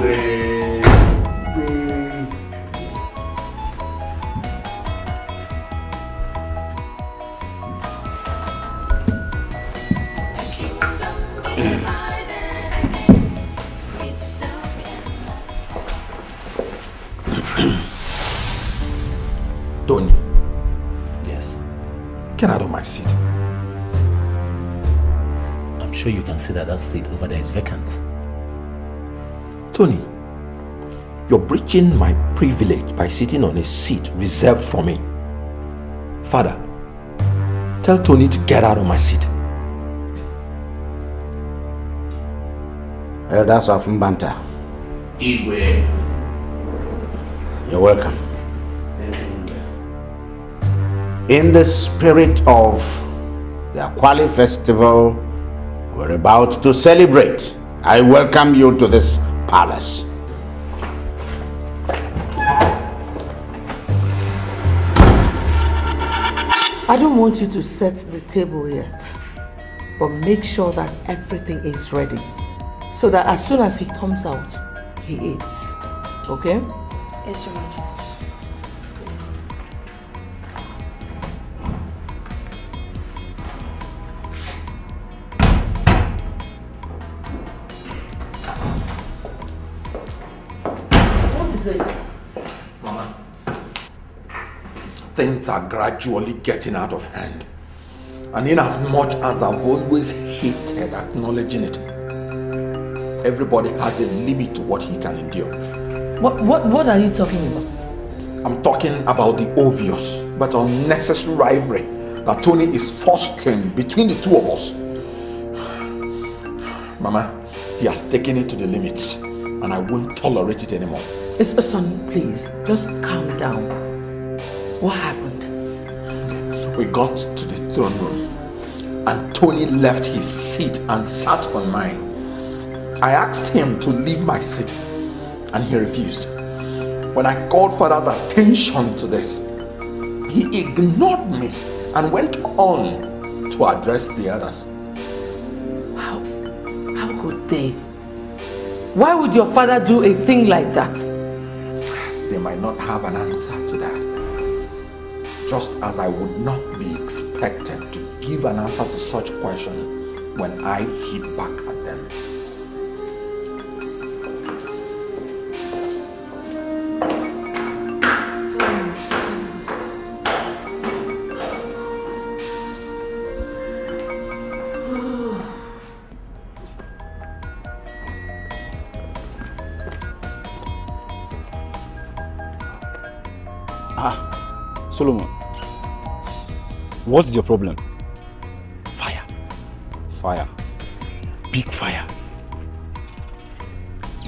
Tony. Yes. Get out of my seat. I'm sure you can see that that seat over there is vacant. Tony, you're breaching my privilege by sitting on a seat reserved for me. Father, tell Tony to get out of my seat. That's our Mbanta. Igwe. You're welcome. In the spirit of the Akwali Festival we're about to celebrate, I welcome you to this palace. I don't want you to set the table yet, but make sure that everything is ready so that as soon as he comes out, he eats. Okay? Yes, Your Majesty. Mama, things are gradually getting out of hand. And in as much as I've always hated acknowledging it, everybody has a limit to what he can endure. What are you talking about? I'm talking about the obvious but unnecessary rivalry that Tony is fostering between the two of us. Mama, he has taken it to the limits and I won't tolerate it anymore. Son, please, just calm down. What happened? We got to the throne room and Tony left his seat and sat on mine. I asked him to leave my seat and he refused. When I called Father's attention to this, he ignored me and went on to address the others. How could they? Why would your father do a thing like that? They might not have an answer to that. Just as I would not be expected to give an answer to such a question when I hit back at them. Solomon, what's your problem? Fire. Fire. Big fire.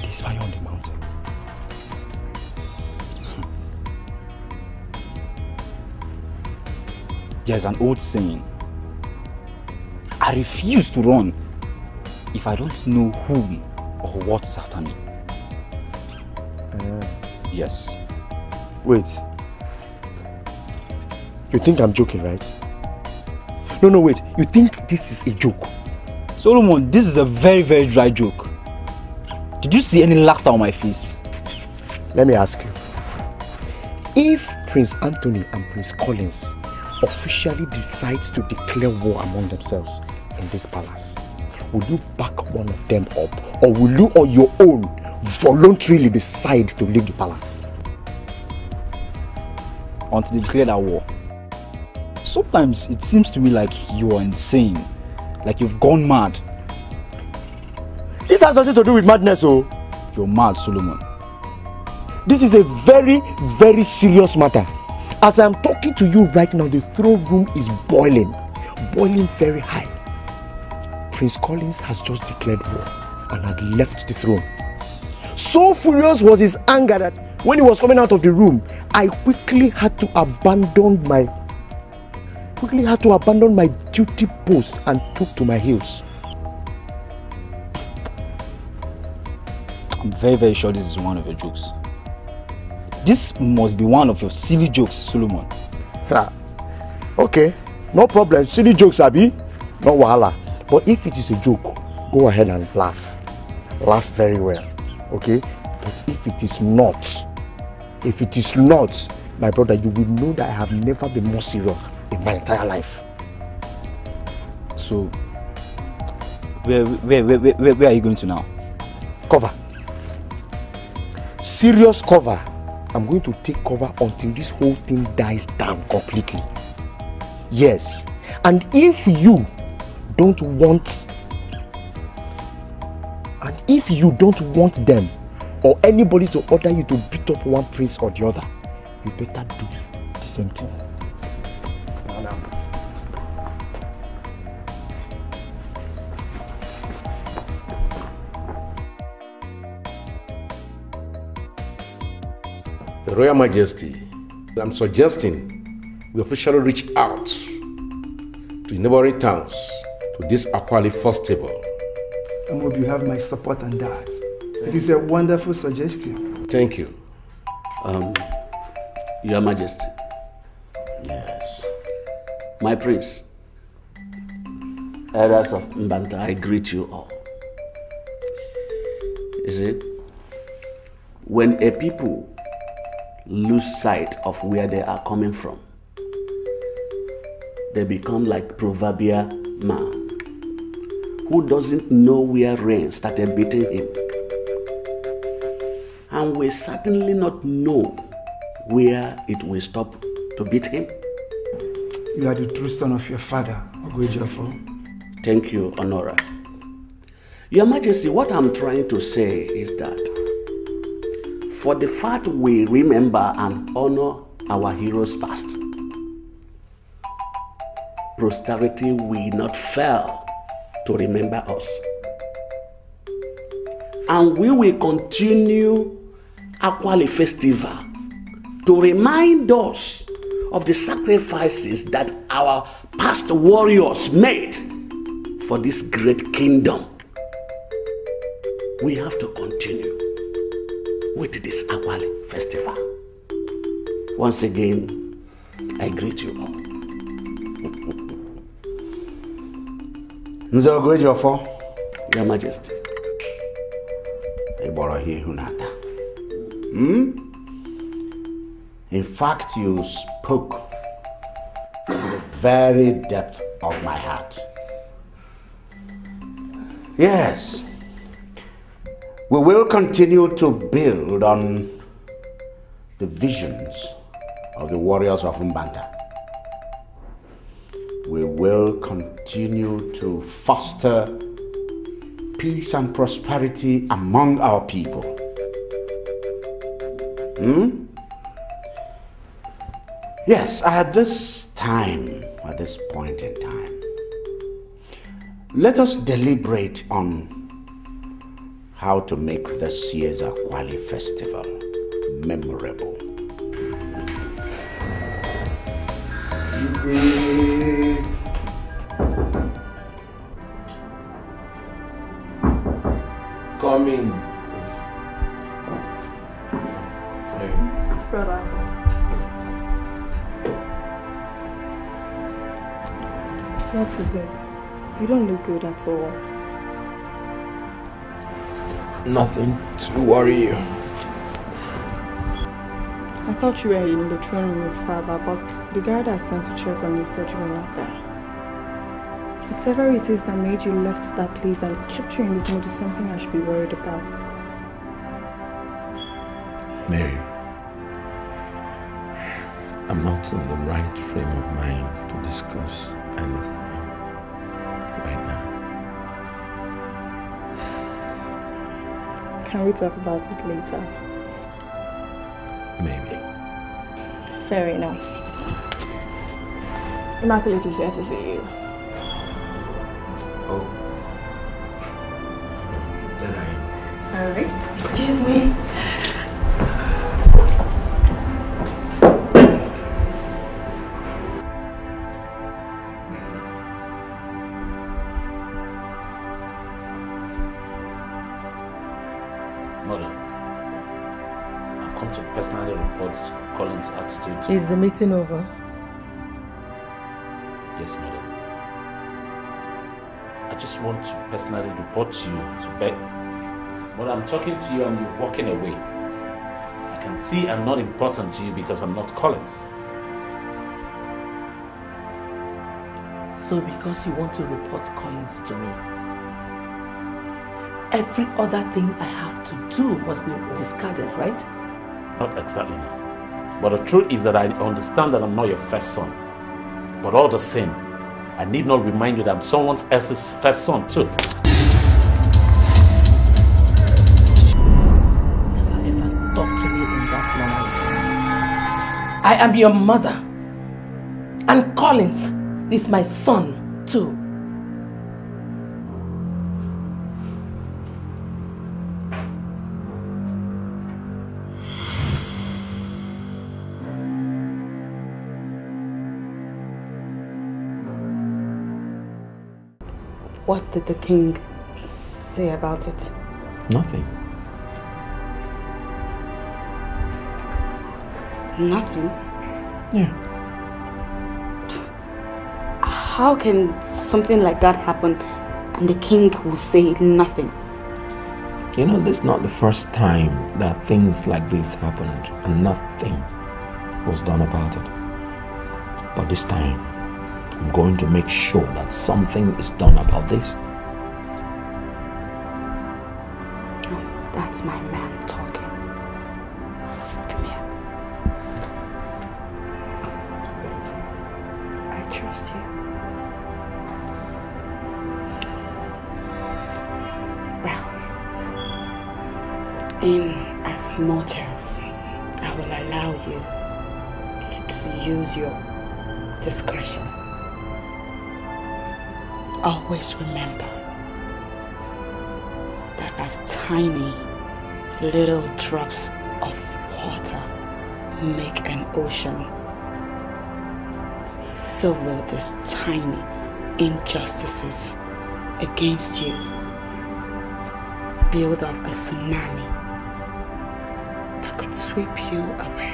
There's fire on the mountain. There's an old saying. I refuse to run if I don't know whom or what's after me. Yes. Wait. You think I'm joking, right? No, wait. You think this is a joke? Solomon, this is a very, very dry joke. Did you see any laughter on my face? Let me ask you. If Prince Anthony and Prince Collins officially decide to declare war among themselves in this palace, will you back one of them up, or will you on your own voluntarily decide to leave the palace? Until they declare that war. Sometimes it seems to me like you are insane, like you've gone mad. This has nothing to do with madness, oh. You're mad, Solomon. This is a very, very serious matter. As I'm talking to you right now, the throne room is boiling very high. Prince Collins has just declared war and had left the throne. So furious was his anger that when he was coming out of the room, I quickly had to abandon my duty post and took to my heels. I'm very, very sure this is one of your jokes. This must be one of your silly jokes, Solomon. Okay, no problem. Silly jokes, Abi. No wahala. But if it is a joke, go ahead and laugh. Laugh very well. Okay? But if it is not, my brother, you will know that I have never been more serious in my entire life. So, where are you going to now? Cover. Serious cover. I'm going to take cover until this whole thing dies down completely. Yes. And if you don't want them or anybody to order you to beat up one prince or the other, you better do the same thing. Your Royal Majesty, I'm suggesting we officially reach out to neighboring towns to this Akwali festival. I hope you have my support on that. It is a wonderful suggestion. Thank you. Your Majesty. Yes. My prince. Elders of Mbanta, I greet you all. You see, when a people lose sight of where they are coming from, they become like proverbial man who doesn't know where rain started beating him, and will certainly not know where it will stop to beat him. You are the true son of your father, Ogwejafo. Thank you, Honora. Your Majesty, what I'm trying to say is that for the fact we remember and honor our heroes past, posterity will not fail to remember us. And we will continue Akwali Festival to remind us of the sacrifices that our past warriors made for this great kingdom. We have to continue with this Akwali Festival. Once again, I greet you all. Your Majesty. In fact, you spoke from the very depth of my heart. Yes, we will continue to build on the visions of the warriors of Mbanta. We will continue to foster peace and prosperity among our people. Yes, at this point in time, let us deliberate on how to make this year's Akwali Festival memorable. Come in. Brother. What is it? You don't look good at all. Nothing to worry you. I thought you were in the throne room with Father, but the guard I sent to check on you said you were not there. Whatever it is that made you left that place and kept you in this mood is something I should be worried about. Mary, I'm not in the right frame of mind to discuss anything right now. Can we talk about it later? Maybe. Fair enough. Immaculate is here to see you. Oh. Then Alright, excuse me. Mother, I've come to personally report Colin's attitude. Is the meeting over? Yes, Mother. I just want to personally report to you to beg. But I'm talking to you and you're walking away. I can see I'm not important to you because I'm not Collins. So because you want to report Collins to me, every other thing I have to do must be discarded, right? Not exactly. But the truth is that I understand that I'm not your first son. But all the same, I need not remind you that I'm someone else's first son too. Never ever talk to me in that manner again. I am your mother. And Collins is my son too. What did the king say about it? Nothing. Nothing? Yeah. How can something like that happen and the king will say nothing? You know, this is not the first time that things like this happened and nothing was done about it. But this time, I'm going to make sure that something is done about this. Oh, that's my man talking. Come here. I trust you. Well, in as much as I will allow you to use your discretion, always remember that as tiny little drops of water make an ocean, so will these tiny injustices against you build up a tsunami that could sweep you away.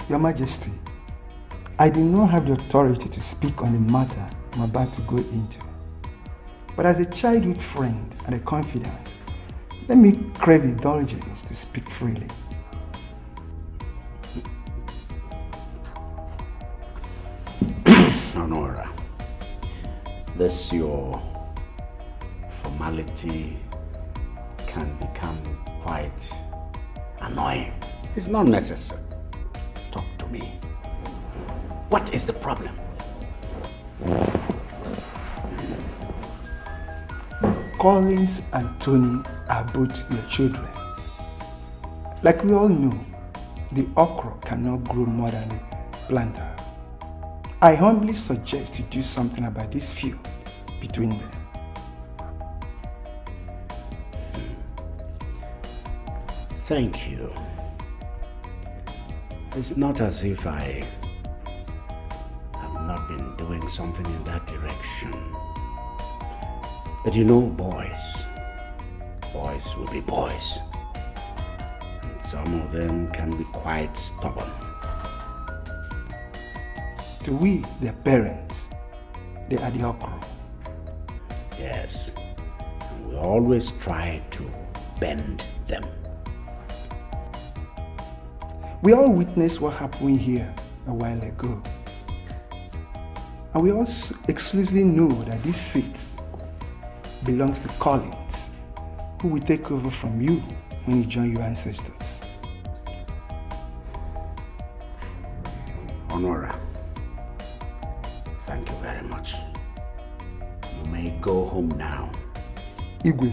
Your Majesty, I do not have the authority to speak on the matter I'm about to go into. But as a childhood friend and a confidant, let me crave indulgence to speak freely. Honora, this your formality can become quite annoying. It's not necessary. Talk to me. What is the problem? Collins and Tony are both your children. Like we all know, the okra cannot grow more than a planter. I humbly suggest you do something about this feud between them. Thank you. It's not as if I have not been doing something in that direction. But you know, boys will be boys. And some of them can be quite stubborn. To we, their parents, they are the okra. Yes, and we always try to bend them. We all witnessed what happened here a while ago. And we also exclusively know that this seat belongs to Collins, who will take over from you when you join your ancestors. Honora, thank you very much. You may go home now. Igwe,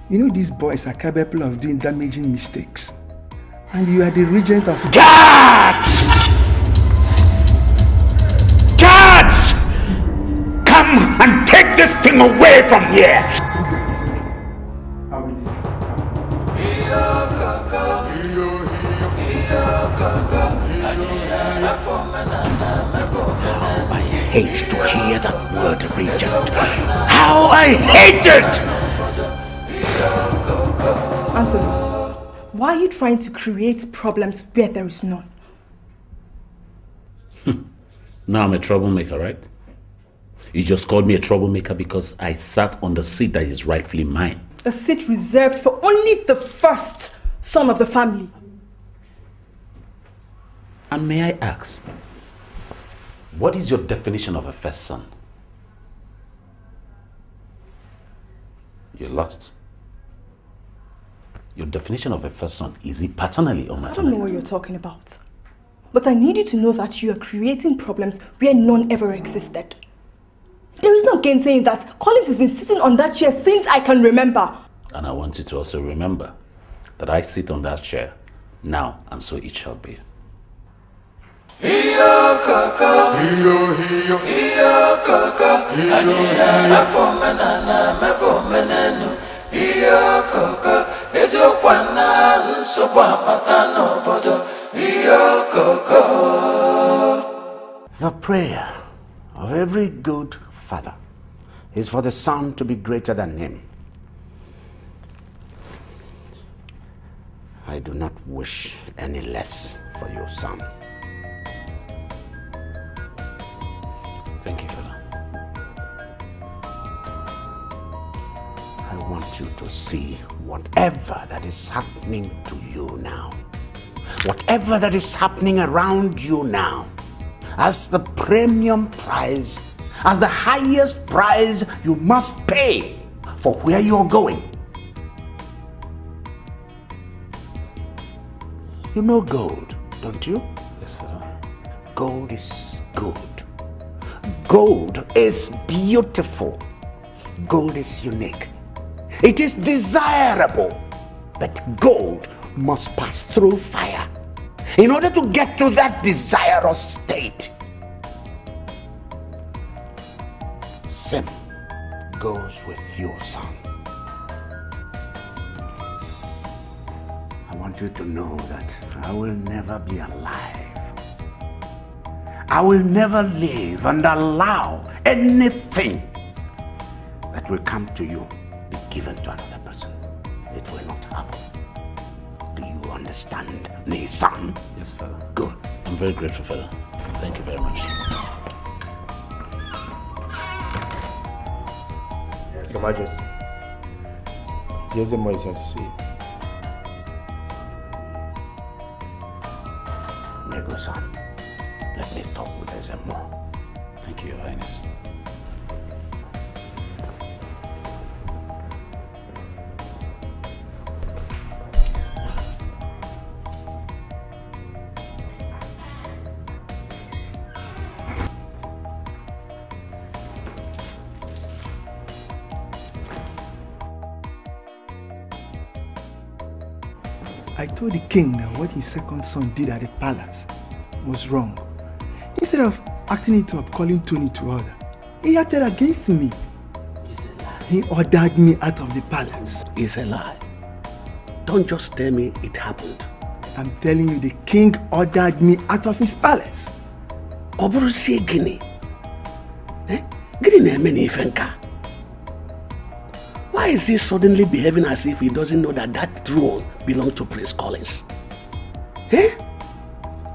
you know these boys are capable of doing damaging mistakes. And you are the regent of... Guards! Guards! Come and take this thing away from here! I will leave. How I hate to hear that word, regent. How I hate it! Why are you trying to create problems where there is none? Now I'm a troublemaker, right? You just called me a troublemaker because I sat on the seat that is rightfully mine. A seat reserved for only the first son of the family. And may I ask, what is your definition of a first son? You're lost. Your definition of a first son, is it paternally or maternally? I don't know what you're talking about. But I need you to know that you are creating problems where none ever existed. There is no gainsaying that Collins has been sitting on that chair since I can remember. And I want you to also remember that I sit on that chair now, and so it shall be. The prayer of every good father is for the son to be greater than him. I do not wish any less for your son. Thank you, Father. I want you to see whatever that is happening to you now, whatever that is happening around you now, as the premium price, as the highest price you must pay for where you're going. You know gold, don't you? Yes, Father. Gold is good. Gold is beautiful. Gold is unique. It is desirable. But gold must pass through fire in order to get to that desirous state. Same goes with your son. I want you to know that I will never be alive. I will never live and allow anything that will come to you be given to another person. It will not happen. Do you understand me, son? Yes, Father. Good. I'm very grateful, Father. Thank you very much. Your Majesty, the Ezemo is here to see you. Nego-san, let me talk with Ezemo. Thank you, Your Highness. I told the king that what his second son did at the palace was wrong. Instead of acting it up, calling Tony to order, he acted against me. It's a lie. He ordered me out of the palace. It's a lie. Don't just tell me it happened. I'm telling you, the king ordered me out of his palace. Oburusi Gini. Gini na-eme ifenka. Why is he suddenly behaving as if he doesn't know that that throne belongs to Prince Collins?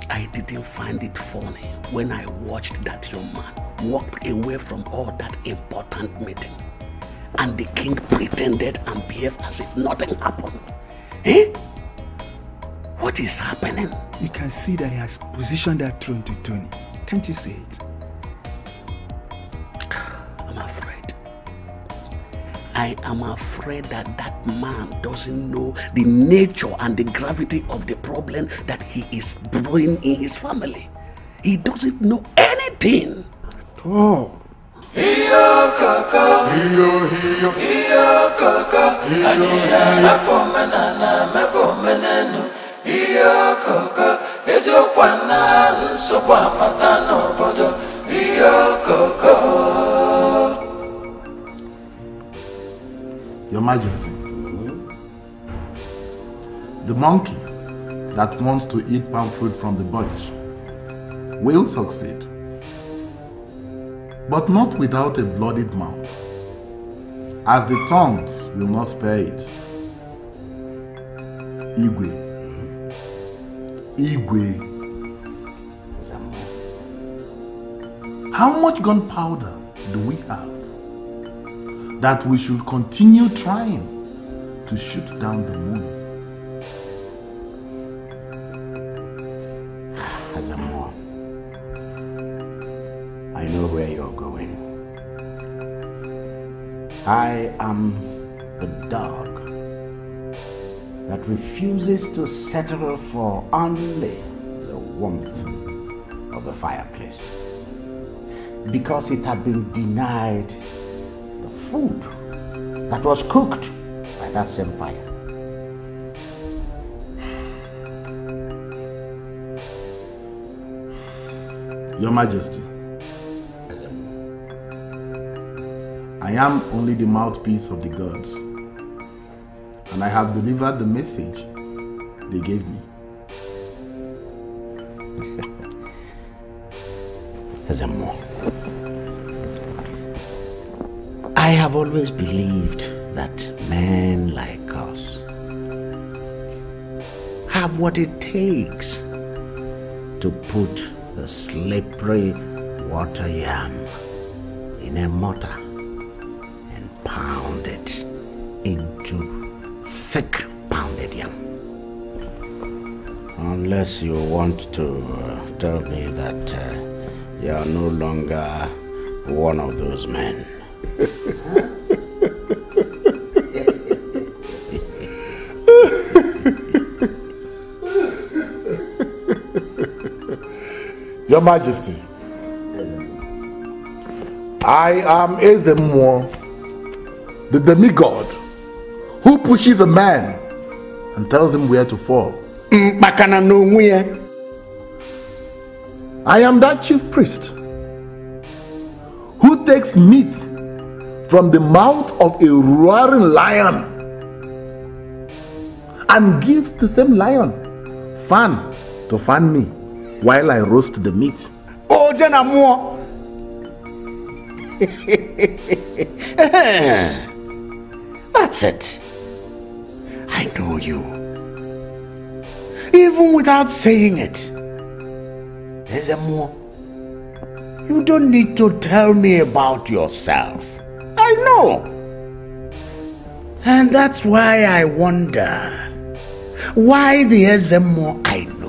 I didn't find it funny when I watched that young man walk away from all that important meeting and the king pretended and behaved as if nothing happened. What is happening? You can see that he has positioned that throne to Tony. Can't you see it? I'm afraid. I am afraid that that man doesn't know the nature and the gravity of the problem that he is brewing in his family. He doesn't know anything. Oh. Your Majesty, the monkey that wants to eat palm fruit from the bunch will succeed, but not without a bloodied mouth, as the tongues will not spare it. Igwe. Igwe. How much gunpowder do we have that we should continue trying to shoot down the moon? Azamo, I know where you're going. I am the dog that refuses to settle for only the warmth of the fireplace because it had been denied the food that was cooked by that same fire. Your Majesty, I am only the mouthpiece of the gods, and I have delivered the message they gave me. Azamo, I have always believed that men like us have what it takes to put the slippery water yam in a mortar and pound it into thick pounded yam. Unless you want to tell me that you are no longer one of those men. Your Majesty, I am Ezemo, the demigod who pushes a man and tells him where to fall. I am that chief priest who takes meat from the mouth of a roaring lion and gives the same lion fan to fan me while I roast the meat. Oh, Janamo! That's it. I know you. Even without saying it. Ezemo, you don't need to tell me about yourself. I know. And that's why I wonder why the Ezemo I know.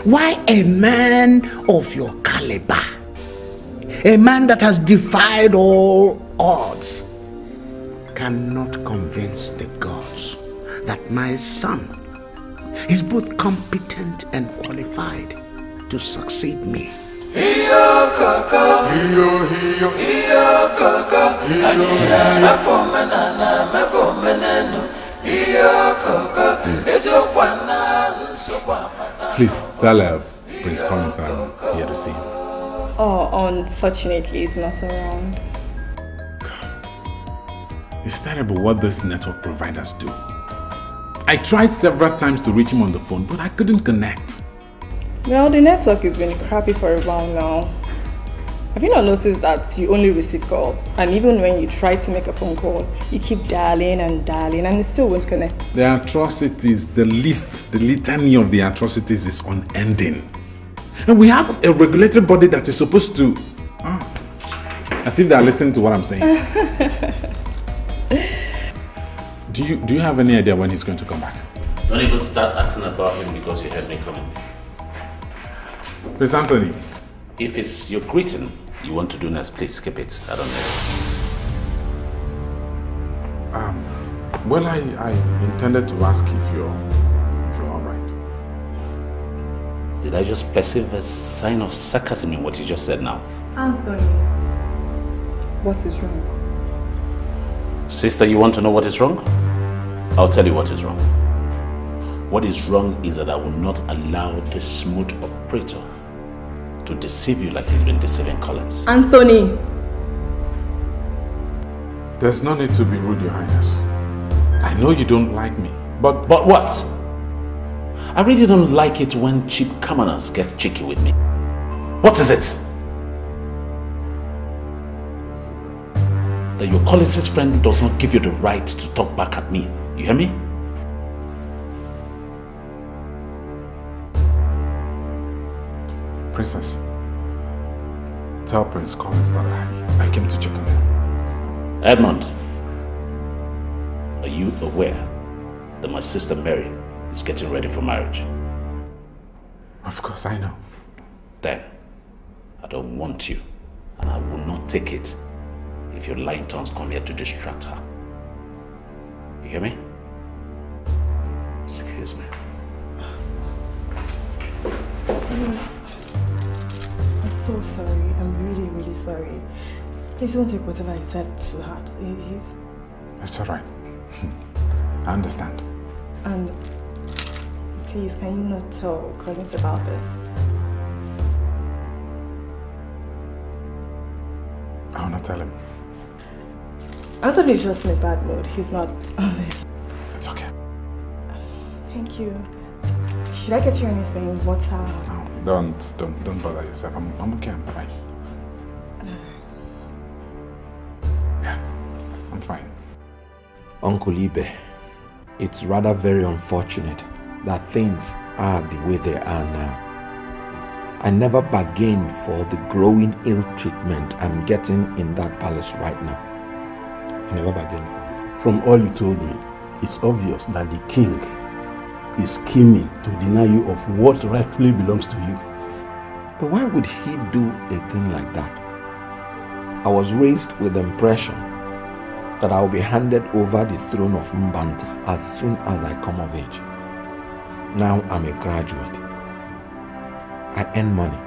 Why a man of your caliber, a man that has defied all odds, cannot convince the gods that my son is both competent and qualified to succeed me. Please tell Prince Collins that I'm here to see him. Oh, unfortunately, he's not around. It's terrible what these network providers do. I tried several times to reach him on the phone, but I couldn't connect. Well, the network has been crappy for a while now. Have you not noticed that you only receive calls? And even when you try to make a phone call, you keep dialing and it still won't connect. The atrocities, the litany of the atrocities is unending. And we have a regulatory body that is supposed to... as if they are listening to what I'm saying. Do you have any idea when he's going to come back? Don't even start asking about him because you heard me coming. Prince Anthony. If it's your greeting you want to do next, please skip it. I don't know. Well, I intended to ask if you're all right. Did I just perceive a sign of sarcasm in what you just said now? Anthony, what is wrong? Sister, you want to know what is wrong? I'll tell you what is wrong. What is wrong is that I will not allow the smooth operator to deceive you like he's been deceiving Collins. Anthony! There's no need to be rude, Your Highness. I know you don't like me, but... But what? I really don't like it when cheap commoners get cheeky with me. What is it? That your Collins' friend does not give you the right to talk back at me. You hear me? Princess, tell Prince Collins that I came to check on him. Edmund, are you aware that my sister Mary is getting ready for marriage? Of course I know. Then, I don't want you, and I will not take it if your lying tongues come here to distract her. You hear me? Excuse me. I'm so sorry. I'm really, really sorry. Please don't take whatever I said to heart. It's alright. I understand. And please, can you not tell Collins about this? I will not tell him. I thought he's just in a bad mood. He's not. It's okay. Thank you. Should I get you anything? Water? No, don't bother yourself. I'm okay. I'm fine. Yeah, I'm fine. Uncle Ibe, it's rather very unfortunate that things are the way they are now. I never bargained for the growing ill treatment I'm getting in that palace right now. I never bargained for it. From all you told me, it's obvious that the king is scheming to deny you of what rightfully belongs to you. But why would he do a thing like that? I was raised with the impression that I will be handed over the throne of Mbanta as soon as I come of age. Now I'm a graduate. I earn money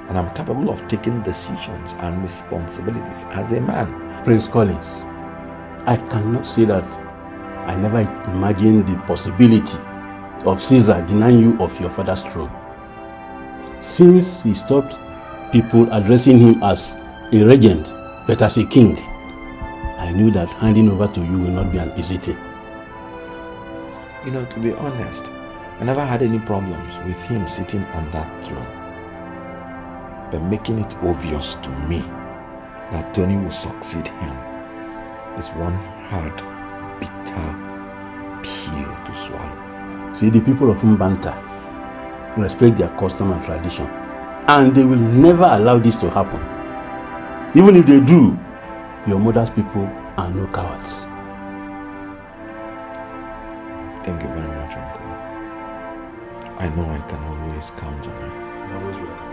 and I'm capable of taking decisions and responsibilities as a man. Prince Collins, I cannot say that I never imagined the possibility of Caesar denying you of your father's throne. Since he stopped people addressing him as a regent, but as a king, I knew that handing over to you will not be an easy thing. You know, to be honest, I never had any problems with him sitting on that throne. But making it obvious to me that Tony will succeed him is one hard, bitter pill to swallow. See, the people of Mbanta respect their custom and tradition, and they will never allow this to happen. Even if they do, your mother's people are no cowards. Thank you very much, Uncle. I know I can always count on you. You're always welcome.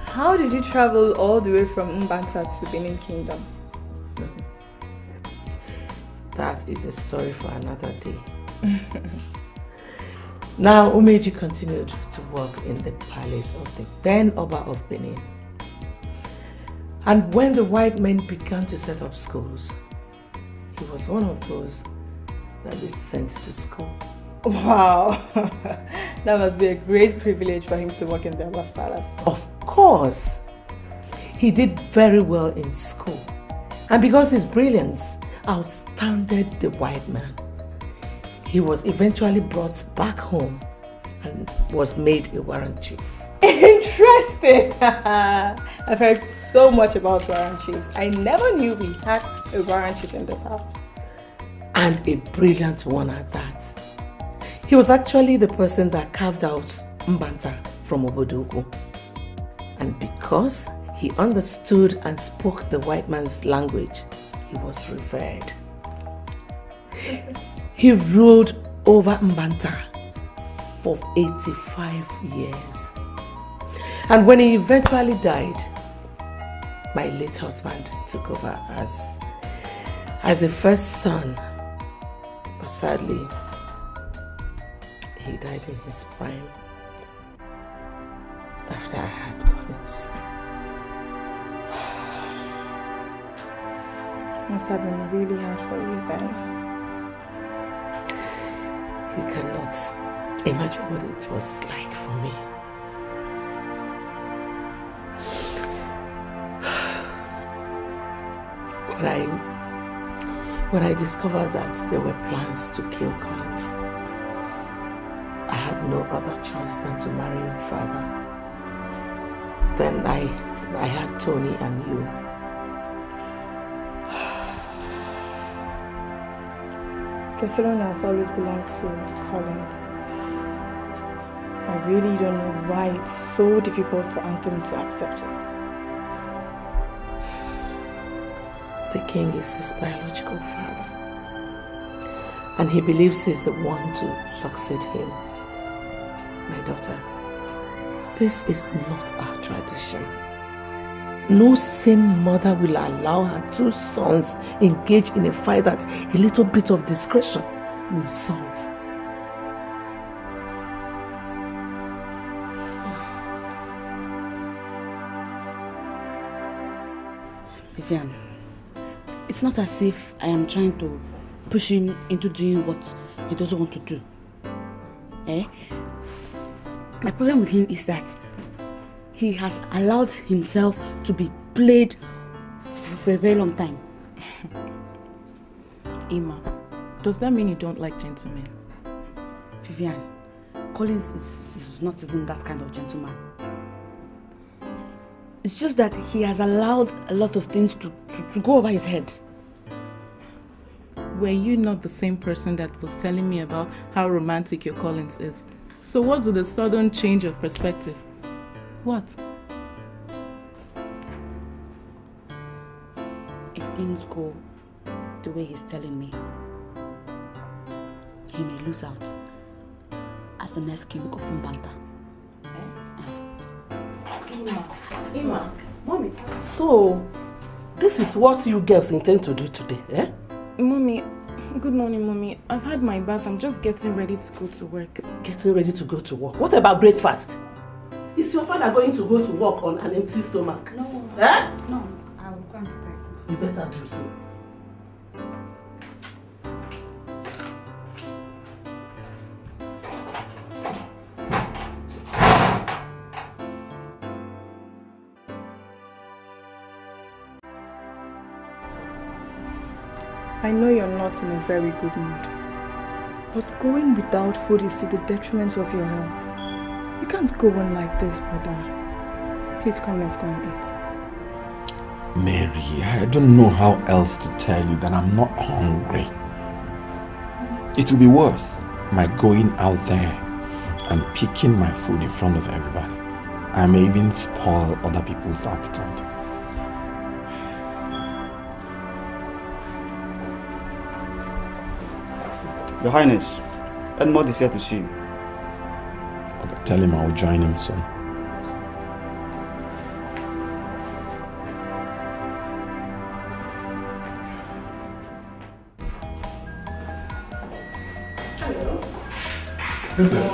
How did you travel all the way from Mbanta to Benin Kingdom? That is a story for another day. Now, Umeji continued to work in the palace of the then Oba of Benin. And when the white men began to set up schools, he was one of those that they sent to school. Wow, that must be a great privilege for him to work in the Oba's palace. Of course, he did very well in school. And because his brilliance outstanded the white man, he was eventually brought back home and was made a warrant chief. Interesting! I've heard so much about warrant chiefs. I never knew we had a warrant chief in this house. And a brilliant one at that. He was actually the person that carved out Mbanta from Obodogu. And because he understood and spoke the white man's language, he was revered. He ruled over Mbanta for 85 years. And when he eventually died, my late husband took over as the first son. But sadly, he died in his prime after I had Collins. Must have been really hard for you then. You cannot imagine what it was like for me. When I discovered that there were plans to kill Collins, I had no other choice than to marry your father. Then I had Tony and you. The throne has always belonged to Collins. I really don't know why it's so difficult for Anthony to accept it. The king is his biological father. And he believes he's the one to succeed him. My daughter, this is not our tradition. No sane mother will allow her 2 sons engage in a fight that a little bit of discretion will solve. Vivian, it's not as if I am trying to push him into doing what he doesn't want to do. Eh? My problem with him is that he has allowed himself to be played for a very long time. Ima, does that mean you don't like gentlemen? Vivian, Collins is not even that kind of gentleman. It's just that he has allowed a lot of things to go over his head. Were you not the same person that was telling me about how romantic your Collins is? So what's with the sudden change of perspective? What? If things go the way he's telling me, he may lose out as the next king of Mbanta. Ima, Mommy. So, this is what you girls intend to do today, eh? Mommy, good morning, Mommy. I've had my bath. I'm just getting ready to go to work. Getting ready to go to work? What about breakfast? Is your father going to go to work on an empty stomach? No. Eh? No, I will go and prepare it. You better do so. I know you're not in a very good mood, but going without food is to the detriment of your health. You can't go on like this, brother. Please come, let's go and eat. Mary, I don't know how else to tell you that I'm not hungry. It will be worth my going out there and picking my food in front of everybody. I may even spoil other people's appetite. Your Highness, Edmond is here to see you. Okay, tell him I'll join him soon. Hello. Who's this?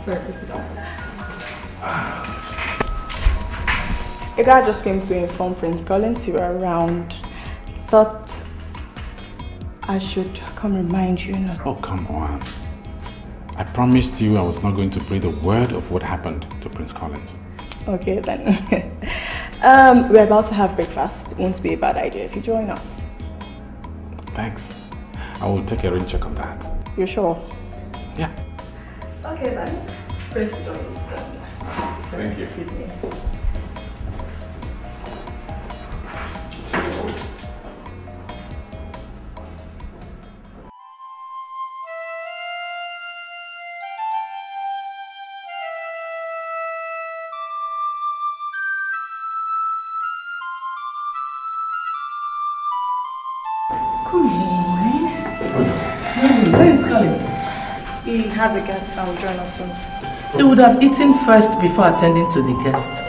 Sorry, please sit down. A guy just came to inform Prince Collins you were around. Thought I should come remind you. Oh, come on. I promised you I was not going to breathe a word of what happened to Prince Collins. Okay, then. We're about to have breakfast. It won't be a bad idea if you join us. Thanks. I will take a rain check on that. You sure? Yeah. Okay, then. Prince will join us. Thank you. Excuse me. Where is Collins? He has a guest that will join us soon. He would have eaten first before attending to the guest.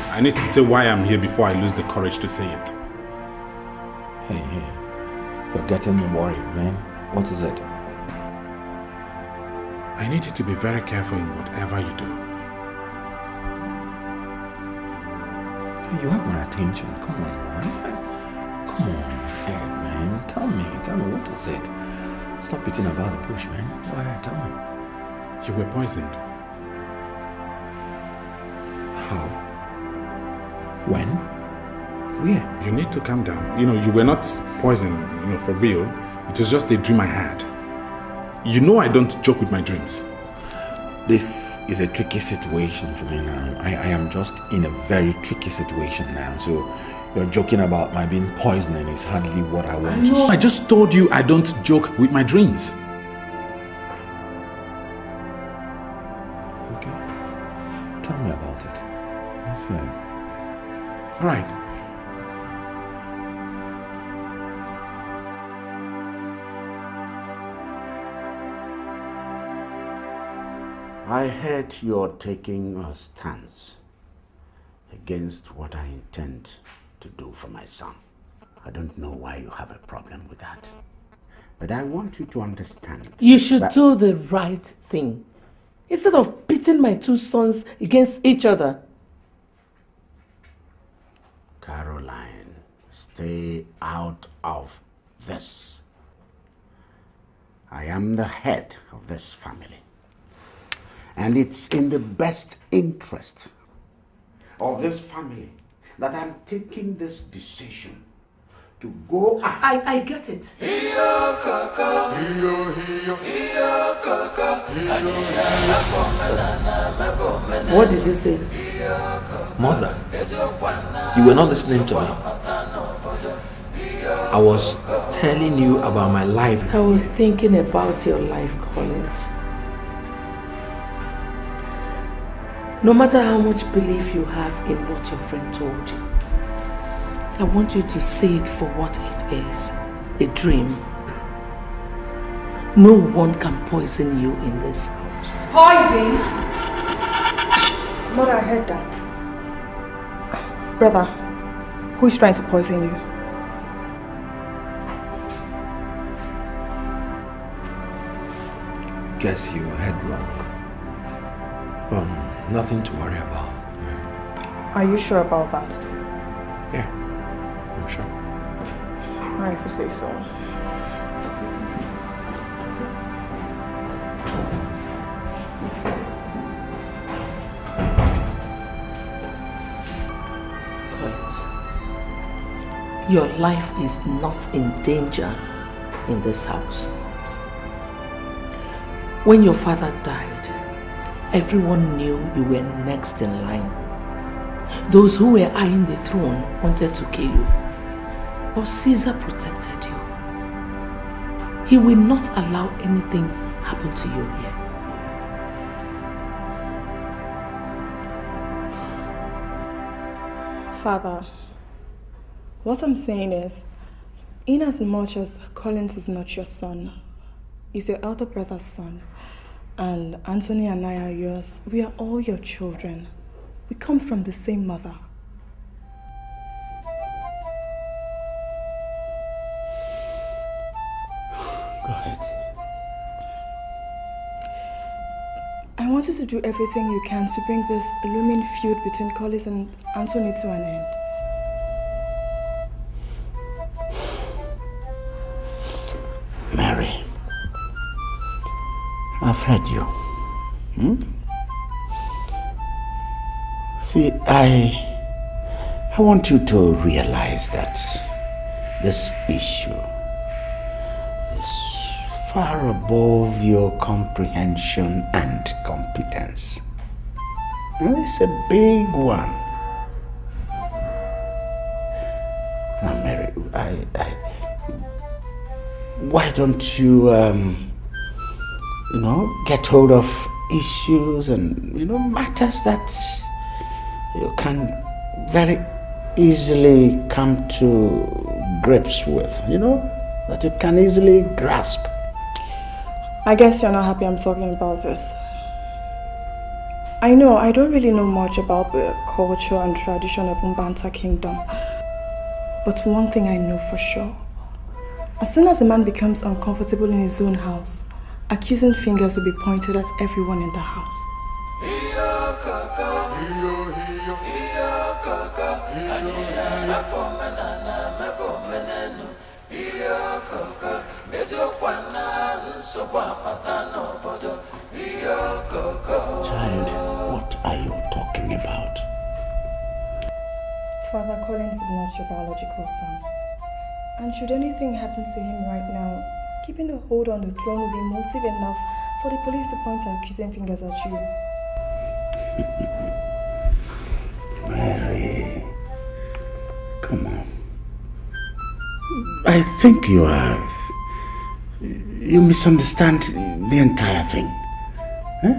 I need to say why I'm here before I lose the courage to say it. Hey, you're getting me worried, man. What is it? I need you to be very careful in whatever you do. You have my attention. Come on, man. Come on, Ed, man. Tell me, what is it? Stop beating about the bush, man. Go ahead, tell me. You were poisoned. How? When? Where? You need to calm down. You know, you were not poisoned, for real. It was just a dream I had. You know I don't joke with my dreams. This is a tricky situation for me now. I am just in a very tricky situation now. So you're joking about my being poisoning is hardly what I want to say. I just told you I don't joke with my dreams. Okay. Tell me about it. That's right. All right. I heard you're taking a stance against what I intend to do for my son. I don't know why you have a problem with that. But I want you to understand. You should do the right thing. Instead of pitting my two sons against each other. Caroline, stay out of this. I am the head of this family. And it's in the best interest of this family that I'm taking this decision to go. I get it. What did you say? Mother, you were not listening to me. I was telling you about my life. I was thinking about your life, Collins. No matter how much belief you have in what your friend told you, I want you to see it for what it is, a dream. No one can poison you in this house. Poison? Mother, I heard that. Brother, who is trying to poison you? Guess you heard wrong. Nothing to worry about. Are you sure about that? Yeah, I'm sure. Alright, if you say so. Collins, your life is not in danger in this house. When your father died, everyone knew you were next in line. Those who were eyeing the throne wanted to kill you, but Caesar protected you. He will not allow anything happen to you here. Father, what I'm saying is, in as much as Collins is not your son, he's your elder brother's son, and Anthony and I are yours, we are all your children. We come from the same mother. Go ahead. I want you to do everything you can to bring this looming feud between Collins and Anthony to an end. Mary, I've heard you. See, I want you to realize that this issue is far above your comprehension and competence. It's a big one. Now, Mary, why don't you, get hold of issues and, matters that you can very easily come to grips with, that you can easily grasp. I guess you're not happy I'm talking about this. I know I don't really know much about the culture and tradition of Mbanta Kingdom. But one thing I know for sure. As soon as a man becomes uncomfortable in his own house, accusing fingers will be pointed at everyone in the house. Child, what are you talking about? Father Collins is not your biological son. And should anything happen to him right now, keeping a hold on the throne will be motive enough for the police to point their accusing fingers at you. Mary, come on. I think you misunderstand the entire thing. Huh?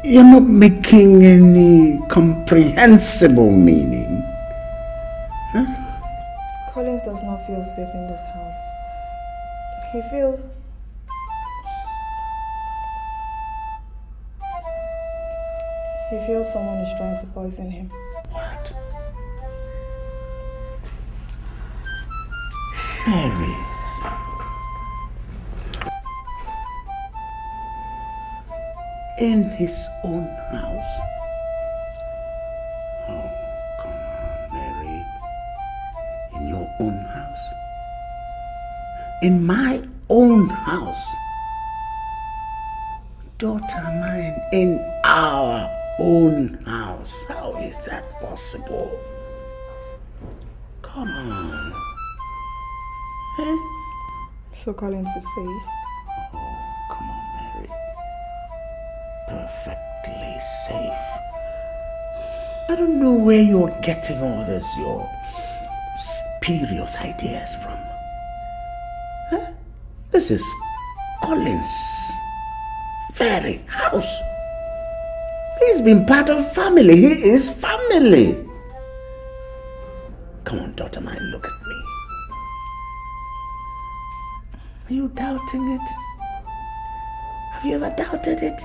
You're not making any comprehensible meaning. Huh? Collins does not feel safe in this house. He feels... someone is trying to poison him. What? Mary. In his own house? Oh, come on, Mary. In your own house? In my own house? Daughter mine, in our own house. How is that possible? Come on. Eh? So Collins is safe? Oh, come on, Mary. Perfectly safe. I don't know where you're getting all this, your spurious ideas from. Huh? This is Collins' very house. He's been part of family. He is family. Come on, daughter mine, look at me. Are you doubting it? Have you ever doubted it?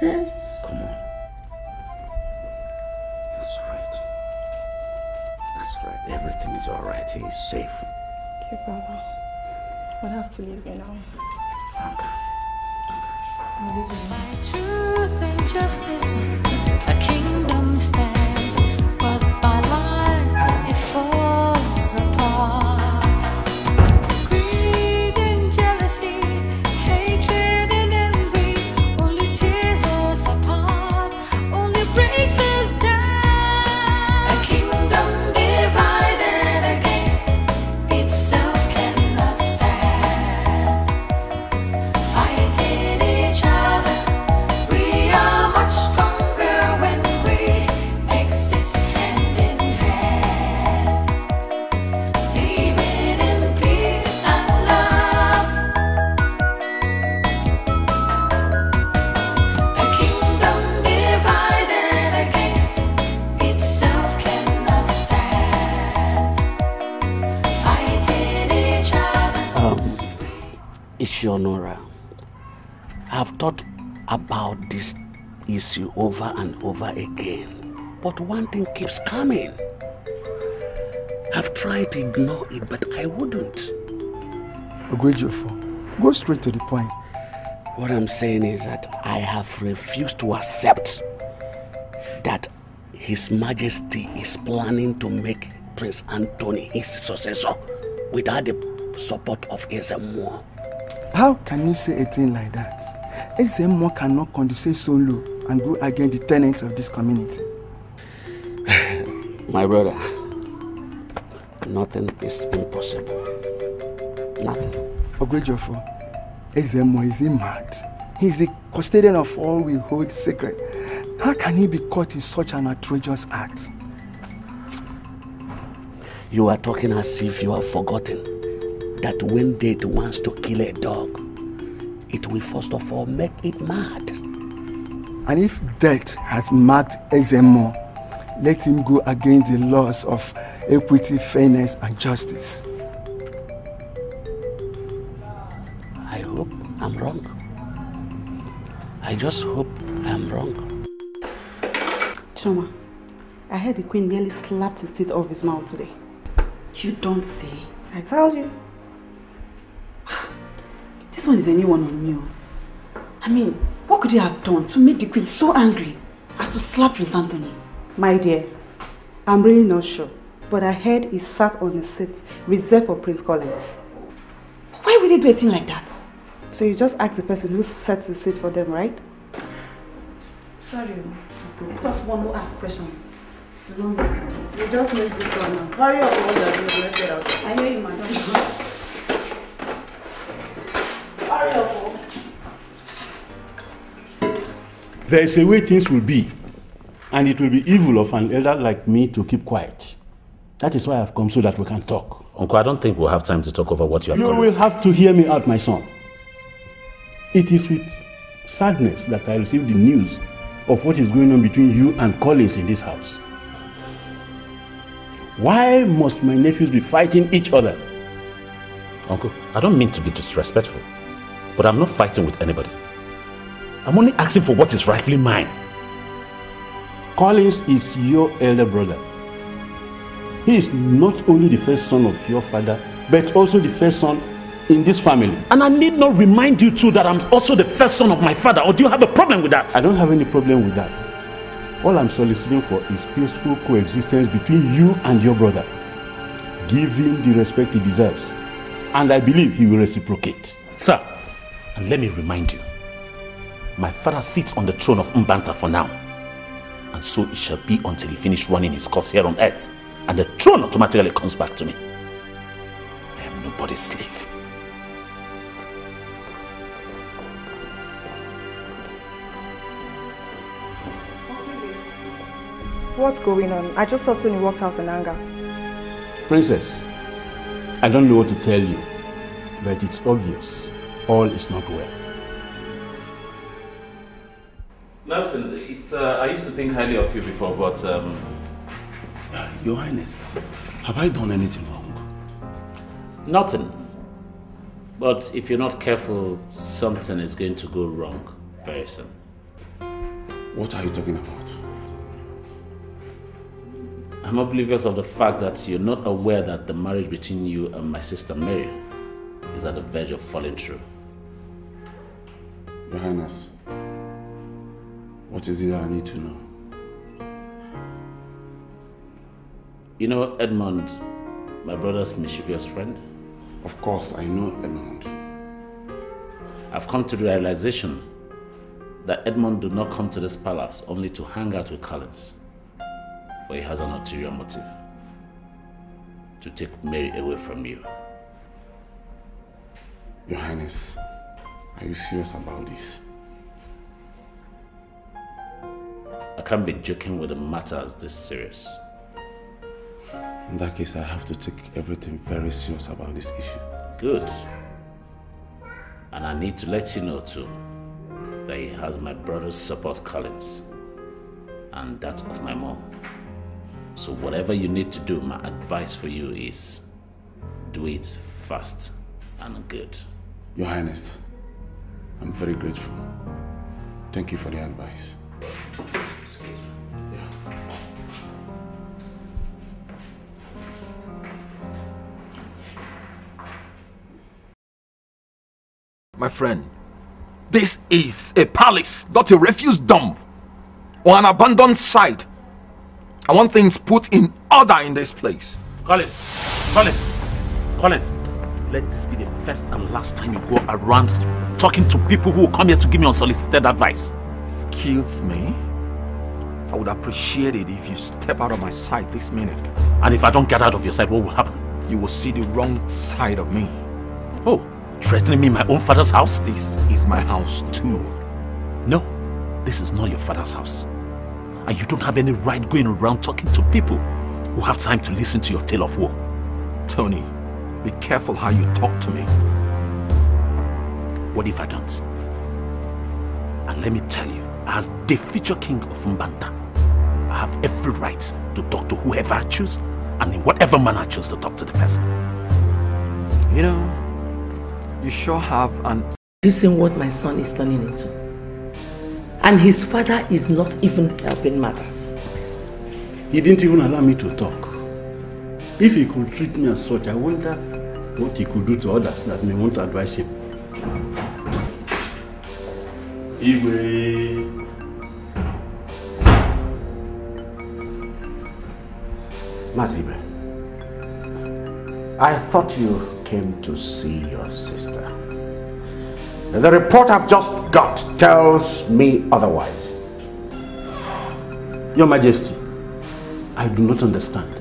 Eh? Come on. That's right. That's right. Everything is all right. He's safe. Okay, Father. I'll have to leave you now. Okay. My truth and justice, a kingdom stands, but by lies it falls apart. Greed and jealousy, hatred and envy, only tears us apart, only breaks us down. A kingdom divided against itself cannot stand. Fighting each other, we are much stronger when we exist hand in hand, living in peace and love. A kingdom divided against itself cannot stand, fighting each other. Ishionora, I've thought about this issue over and over again, but one thing keeps coming. I've tried to ignore it, but I wouldn't. Ogwejofo, go straight to the point. What I'm saying is that I have refused to accept that His Majesty is planning to make Prince Anthony his successor without the support of Ezemo. How can you say a thing like that? Ezemo cannot condescend solo and go against the tenets of this community. My brother, nothing is impossible. Nothing. Ogwejofo, Ezemo is mad. He's the custodian of all we hold sacred. How can he be caught in such an outrageous act? You are talking as if you have forgotten that when death wants to kill a dog, it will first of all make it mad. And if death has marked Ezemo, let him go against the laws of equity, fairness, and justice. I hope I'm wrong. I just hope I'm wrong. Choma, I heard the Queen nearly slapped his teeth off his mouth today. You don't say. I tell you. This one is a new one on you. I mean, what could he have done to make the Queen so angry as to slap Prince Anthony? My dear, I'm really not sure, but I heard he sat on a seat reserved for Prince Collins. really do a thing like that? So you just ask the person who sets the seat for them, right? Sorry, I thought one who asks questions. So don't miss it. You just missed this one now. Hurry up with what you're doing. Let's get out. I know you, madam. Hurry up. There is a way things will be, and it will be evil of an elder like me to keep quiet. That is why I've come, so that we can talk. Uncle, I don't think we'll have time to talk over what you have You done. will have to hear me out, my son. It is with sadness that I received the news of what is going on between you and Collins in this house. Why must my nephews be fighting each other? Uncle, I don't mean to be disrespectful, but I'm not fighting with anybody. I'm only asking for what is rightfully mine. Collins is your elder brother. He is not only the first son of your father, but also the first son in this family. And I need not remind you too that I'm also the first son of my father, or do you have a problem with that? I don't have any problem with that. All I'm soliciting for is peaceful coexistence between you and your brother. Give him the respect he deserves, and I believe he will reciprocate. Sir, and let me remind you, my father sits on the throne of Mbanta for now, and so it shall be until he finishes running his course here on earth, and the throne automatically comes back to me. I am nobody's slave. What's going on? I just saw Tony walked out in anger. Princess, I don't know what to tell you, but it's obvious all is not well. Nelson, I used to think highly of you before, but Your Highness, have I done anything wrong? Nothing. But if you're not careful, something is going to go wrong very soon. What are you talking about? I'm oblivious of the fact that you're not aware that the marriage between you and my sister Mary is at the verge of falling through. Your Highness, what is it that I need to know? You know Edmund, my brother's mischievous friend? Of course, I know Edmund. I've come to the realization that Edmund did not come to this palace only to hang out with Collins, but he has an ulterior motive: to take Mary away from you. Your Highness, are you serious about this? I can't be joking with a matter as this serious. In that case, I have to take everything very serious about this issue. Good. And I need to let you know too that he has my brother's support, Collins, and that of my mom. So whatever you need to do, my advice for you is do it fast and good. Your Highness, I'm very grateful. Thank you for the advice. Excuse me. My friend, this is a palace, not a refuse dump or an abandoned site. I want things put in order in this place. Collins, let this be the first and last time you go around talking to people who will come here to give me unsolicited advice. Excuse me? I would appreciate it if you step out of my sight this minute. And if I don't get out of your sight, what will happen? You will see the wrong side of me. Oh, threatening me in my own father's house? This is my house too. No, this is not your father's house. And you don't have any right going around talking to people who have time to listen to your tale of woe. Tony, be careful how you talk to me. What if I don't? And let me tell you, as the future king of Mbanta, I have every right to talk to whoever I choose and in whatever manner I choose to talk to the person. You know, you sure have an... Listen what my son is turning into. And his father is not even helping matters. He didn't even allow me to talk. If he could treat me as such, I wonder what he could do to others that may want to advise him. Iwe. Mazibe, I thought you came to see your sister. The report I've just got tells me otherwise. Your Majesty, I do not understand.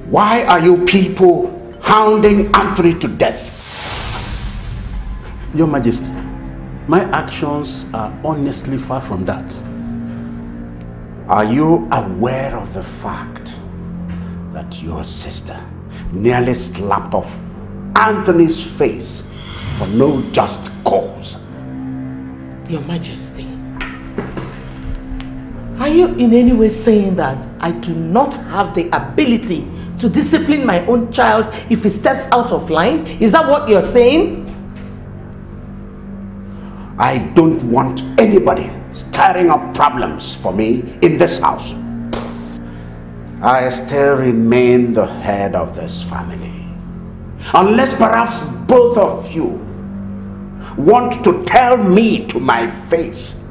Why are you people hounding Anthony to death? Your Majesty, my actions are honestly far from that. Are you aware of the fact that your sister nearly slapped off Anthony's face for no just cause? Your Majesty, are you in any way saying that I do not have the ability to discipline my own child if he steps out of line? Is that what you're saying? I don't want anybody stirring up problems for me in this house. I still remain the head of this family. Unless perhaps both of you want to tell me to my face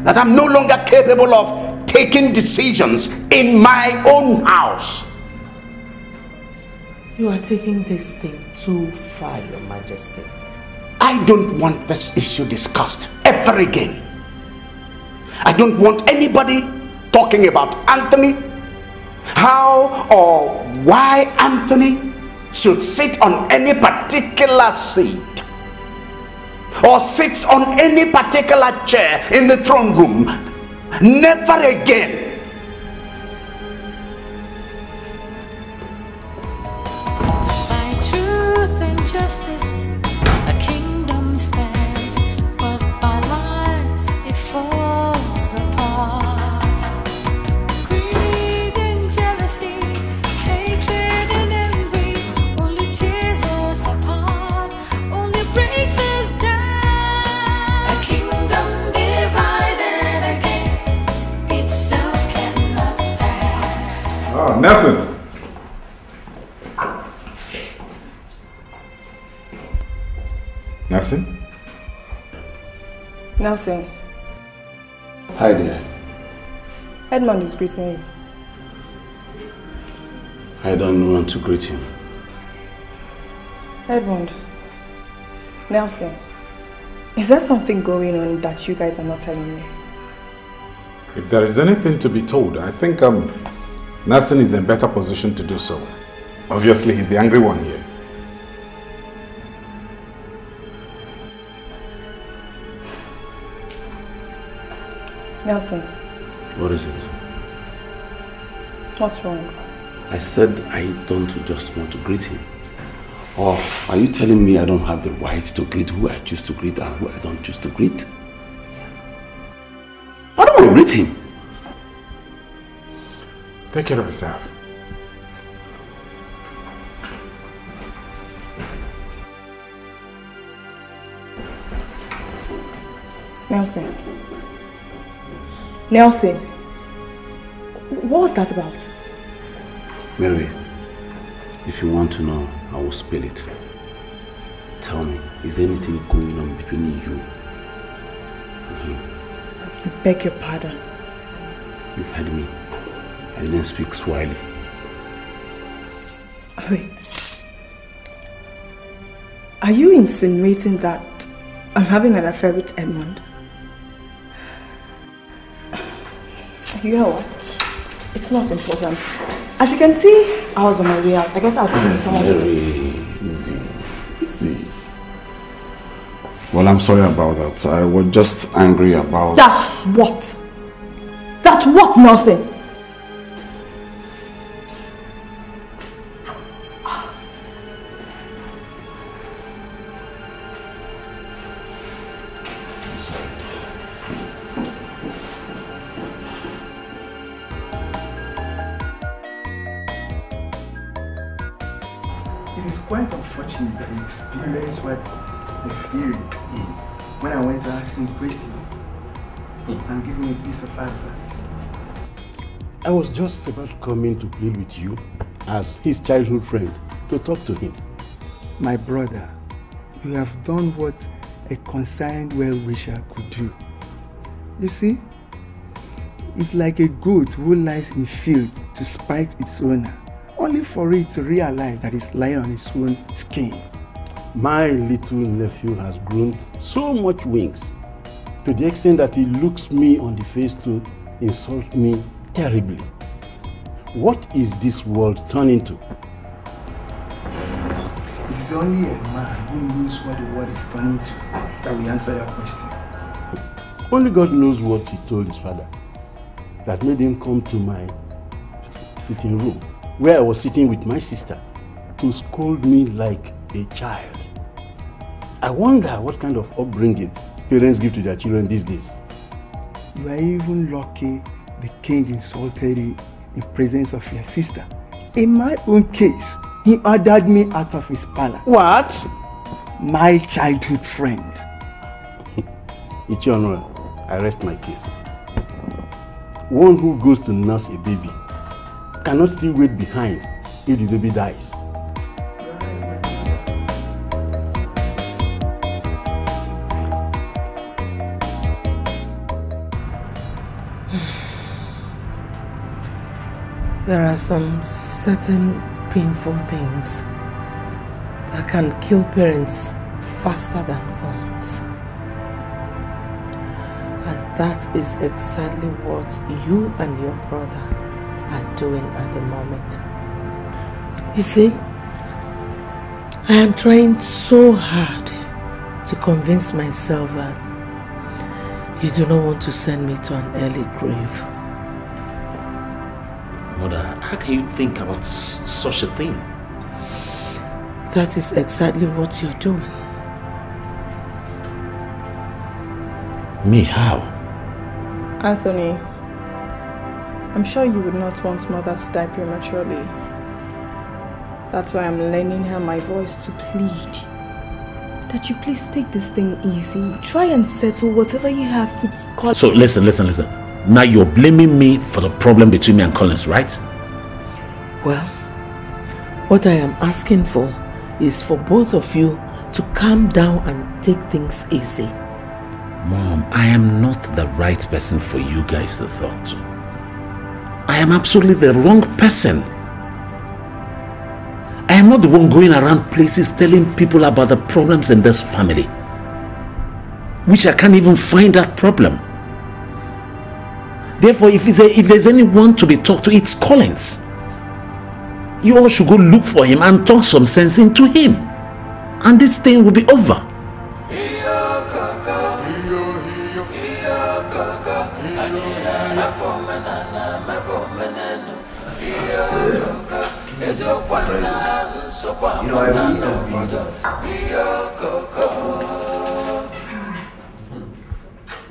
that I'm no longer capable of taking decisions in my own house. You are taking this thing too far, Your Majesty. I don't want this issue discussed ever again. I don't want anybody talking about Anthony, how or why Anthony should sit on any particular seat or sits on any particular chair in the throne room. Never again. By truth and justice, a kingdom stands, but by lies it falls apart. Greed and jealousy, hatred and envy only tears us apart, only breaks us down. A kingdom divided against itself cannot stand. Ah, Nelson. Nelson? Nelson, Hi there. Edmund is greeting you. I don't want to greet him. Edmund, Nelson, is there something going on that you guys are not telling me? If there is anything to be told, I think Nelson is in a better position to do so. Obviously, he's the angry one here. Nelson, What is it? what's wrong? I said I don't just want to greet him. Or are you telling me I don't have the right to greet who I choose to greet and who I don't choose to greet? I don't want to greet him. Take care of yourself. Nelson. Nelson, what was that about? Mary, if you want to know, I will spill it. Tell me, is there anything going on between you and him? I beg your pardon. You heard me. I didn't speak Swahili. Wait. Are you insinuating that I'm having an affair with Edmund? You know what? It's not important. As you can see, I was on my way out. I guess I'll see someone. Very easy. Easy. Well, I'm sorry about that. I was just angry about... That what? That what, Nelson? It is quite unfortunate that he experienced what he experienced when I went to ask him questions and give him a piece of advice. I was just about to come in to plead with you as his childhood friend to talk to him. My brother, you have done what a concerned well-wisher could do. You see, it's like a goat who lies in field to spite its owner, only for it to realize that it's lying on his own skin. My little nephew has grown so much wings to the extent that he looks me on the face to insult me terribly. What is this world turning to? It is only a man who knows what the world is turning to that will answer that question. Only God knows what he told his father that made him come to my sitting room where I was sitting with my sister to scold me like a child. I wonder what kind of upbringing parents give to their children these days. You are even lucky the king insulted you in presence of your sister. In my own case, he ordered me out of his palace. What? My childhood friend. Ichionwe, I rest my case. One who goes to nurse a baby cannot still wait behind if the baby dies. There are some certain painful things that can kill parents faster than guns. And that is exactly what you and your brother are doing at the moment. You see, I am trying so hard to convince myself that you do not want to send me to an early grave. Mother, how can you think about such a thing? That is exactly what you're doing. Me, how? Anthony, I'm sure you would not want mother to die prematurely. That's why I'm lending her my voice to plead that you please take this thing easy. Try and settle whatever you have with Collins. So listen. Now you're blaming me for the problem between me and Collins, right? Well, what I am asking for is for both of you to calm down and take things easy. Mom, I am not the right person for you guys to talk to. I am absolutely the wrong person. I am not the one going around places telling people about the problems in this family, which I can't even find that problem. Therefore, if there's anyone to be talked to, it's Collins. You all should go look for him and talk some sense into him. And this thing will be over. You know, I really envy you.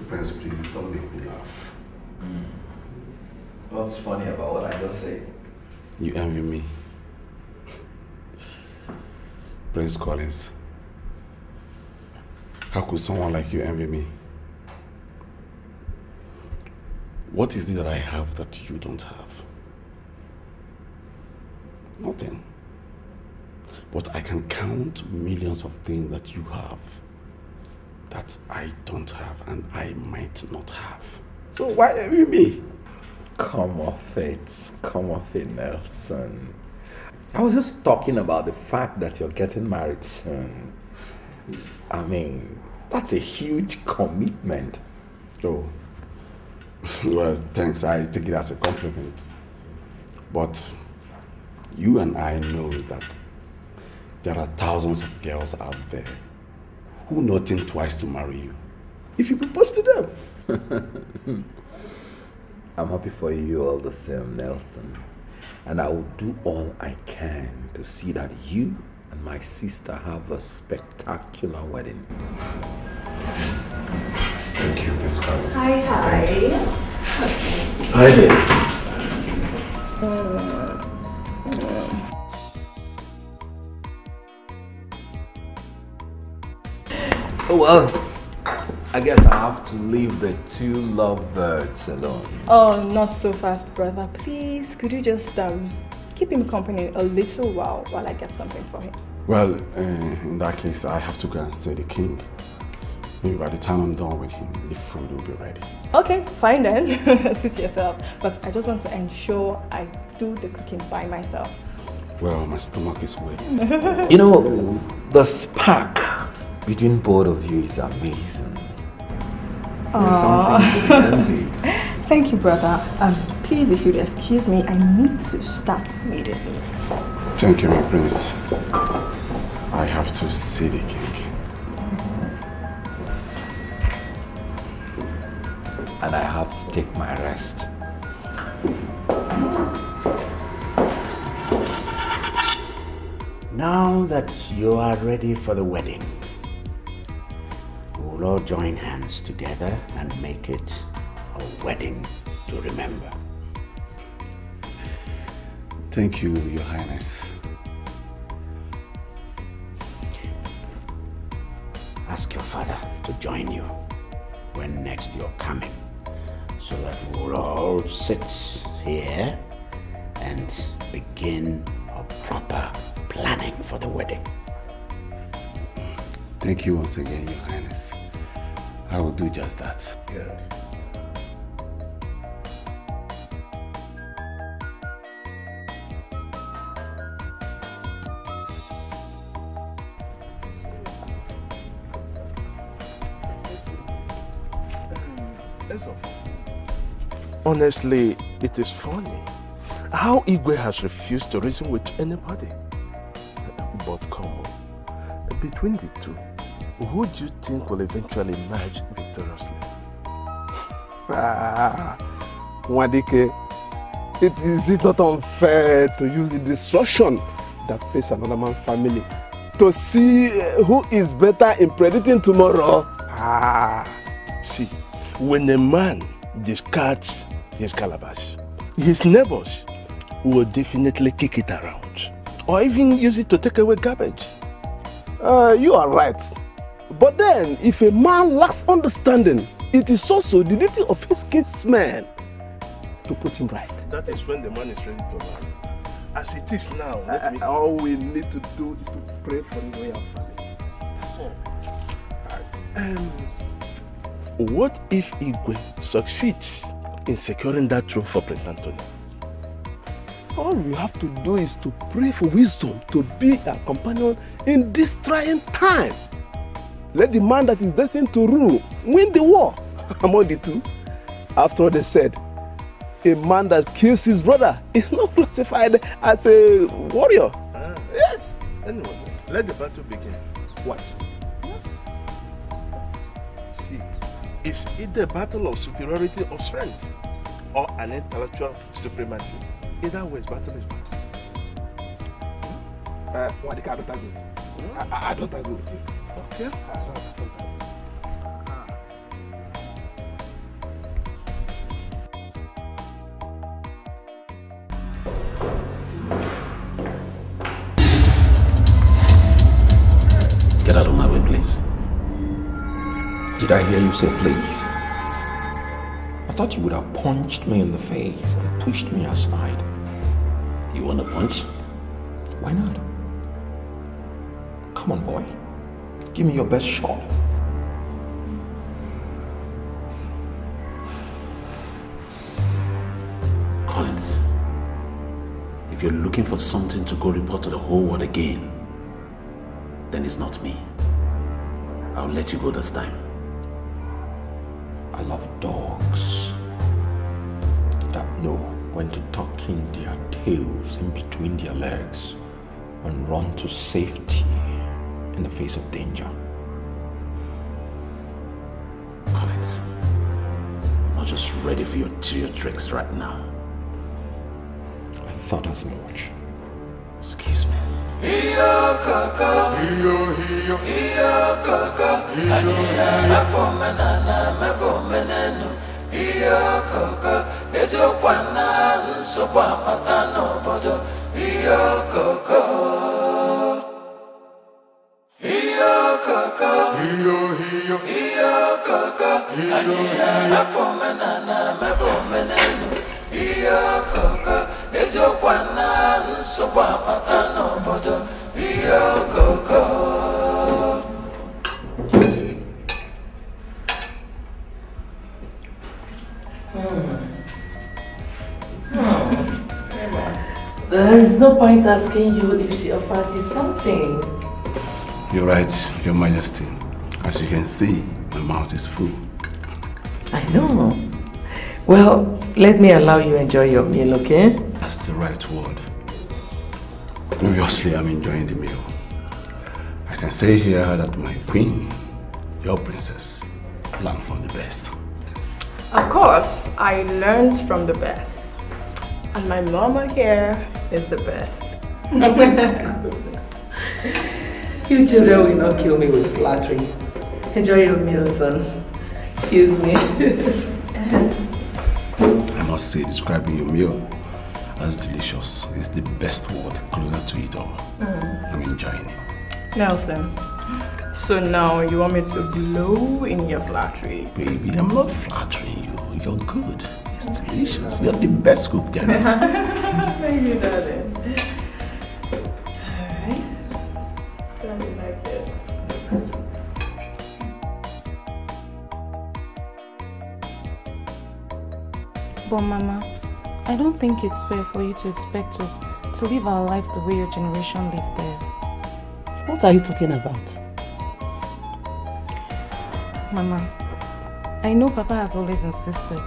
Prince, please don't make me laugh. What's funny about what I just said? You envy me. Prince Collins. How could someone like you envy me? What is it that I have that you don't have? Nothing. But I can count millions of things that you have that I don't have and I might not have. So why envy me? Come off it, Nelson. I was just talking about the fact that you're getting married soon. I mean, that's a huge commitment. Oh, well, thanks. I take it as a compliment. But you and I know that there are thousands of girls out there who not think twice to marry you if you propose to them. I'm happy for you all the same, Nelson. And I will do all I can to see that you and my sister have a spectacular wedding. Thank you, Miss Collins. Hi. Hi there. Oh, well, I guess I have to leave the two lovebirds alone. Oh, not so fast, brother. Please, could you just keep him company a little while I get something for him? Well, in that case, I have to go and see the king. Maybe by the time I'm done with him, the food will be ready. Okay, fine then. Suit yourself. But I just want to ensure I do the cooking by myself. Well, my stomach is waiting. You know, the spark between both of you is amazing. There's something to be envied. Thank you, brother. Please, if you'd excuse me, I need to start immediately. Thank you, my prince. I have to see the king. And I have to take my rest. Now that you are ready for the wedding, we will all join hands together and make it a wedding to remember. Thank you, Your Highness. Ask your father to join you when next you're coming, so that we'll all sit here and begin a proper planning for the wedding. Thank you once again, Your Highness. I will do just that. Good. Honestly, it is funny how Igwe has refused to reason with anybody. But come on, between the two, who do you think will eventually emerge victoriously? Dikeh, is it not unfair to use the destruction that face another man's family to see who is better in predicting tomorrow? See, when a man discards his calabash, his neighbors will definitely kick it around or even use it to take away garbage. You are right. But then, if a man lacks understanding, it is also the duty of his kinsmen to put him right. That is when the man is ready to learn. As it is now, all we need to do is to pray for the royal family. That's all. What if Igwe succeeds in securing that throne for Prince Anthony? All we have to do is to pray for wisdom to be a companion in this trying time. Let the man that is destined to rule win the war among the two. After all, they said, a man that kills his brother is not classified as a warrior. Yes. Anyway, let the battle begin. What? See, it's either a battle of superiority of strength or an intellectual supremacy. Either way, battle is battle. I don't agree with you. I don't agree with you. Okay. Get out of my way, please. Did I hear you say please? I thought you would have punched me in the face and pushed me aside. You want a punch? Why not? Come on, boy. Give me your best shot. Collins, if you're looking for something to go report to the whole world again, then it's not me. I'll let you go this time. I love dogs that know when to tuck in their tails in between their legs and run to safety in the face of danger. Collins, I'm not just ready for your tricks right now. I thought as much. Excuse me. Iyo koko, iyo koko, anihara pomenana mebomenenu. Iyo koko, eziokwana nsogbu apata n'obodo. Iyo koko, iyo koko, iyo koko, anihara pomenana mebomenenu. Iyo koko, eziokwana nsogbu apata n'obodo. Iyo koko. There is no point asking you if she offered you something. You're right, Your Majesty. As you can see, my mouth is full. I know. Well, let me allow you enjoy your meal, okay? That's the right word. Obviously, I'm enjoying the meal. I can say here that my queen, your princess, learned from the best. Of course, I learned from the best. And my mama here is the best. You children will not kill me with flattery. Enjoy your meal, son. Excuse me. I must say, describing your meal as delicious is the best word closer to it all. I'm enjoying it. Nelson, so now you want me to blow in your flattery? Baby, I'm not flattering you. You're good. It's delicious. You're the best cook there is. Thank you, darling. Alright. Glad you like it. But Mama, I don't think it's fair for you to expect us to live our lives the way your generation lived theirs. What are you talking about? Mama, I know Papa has always insisted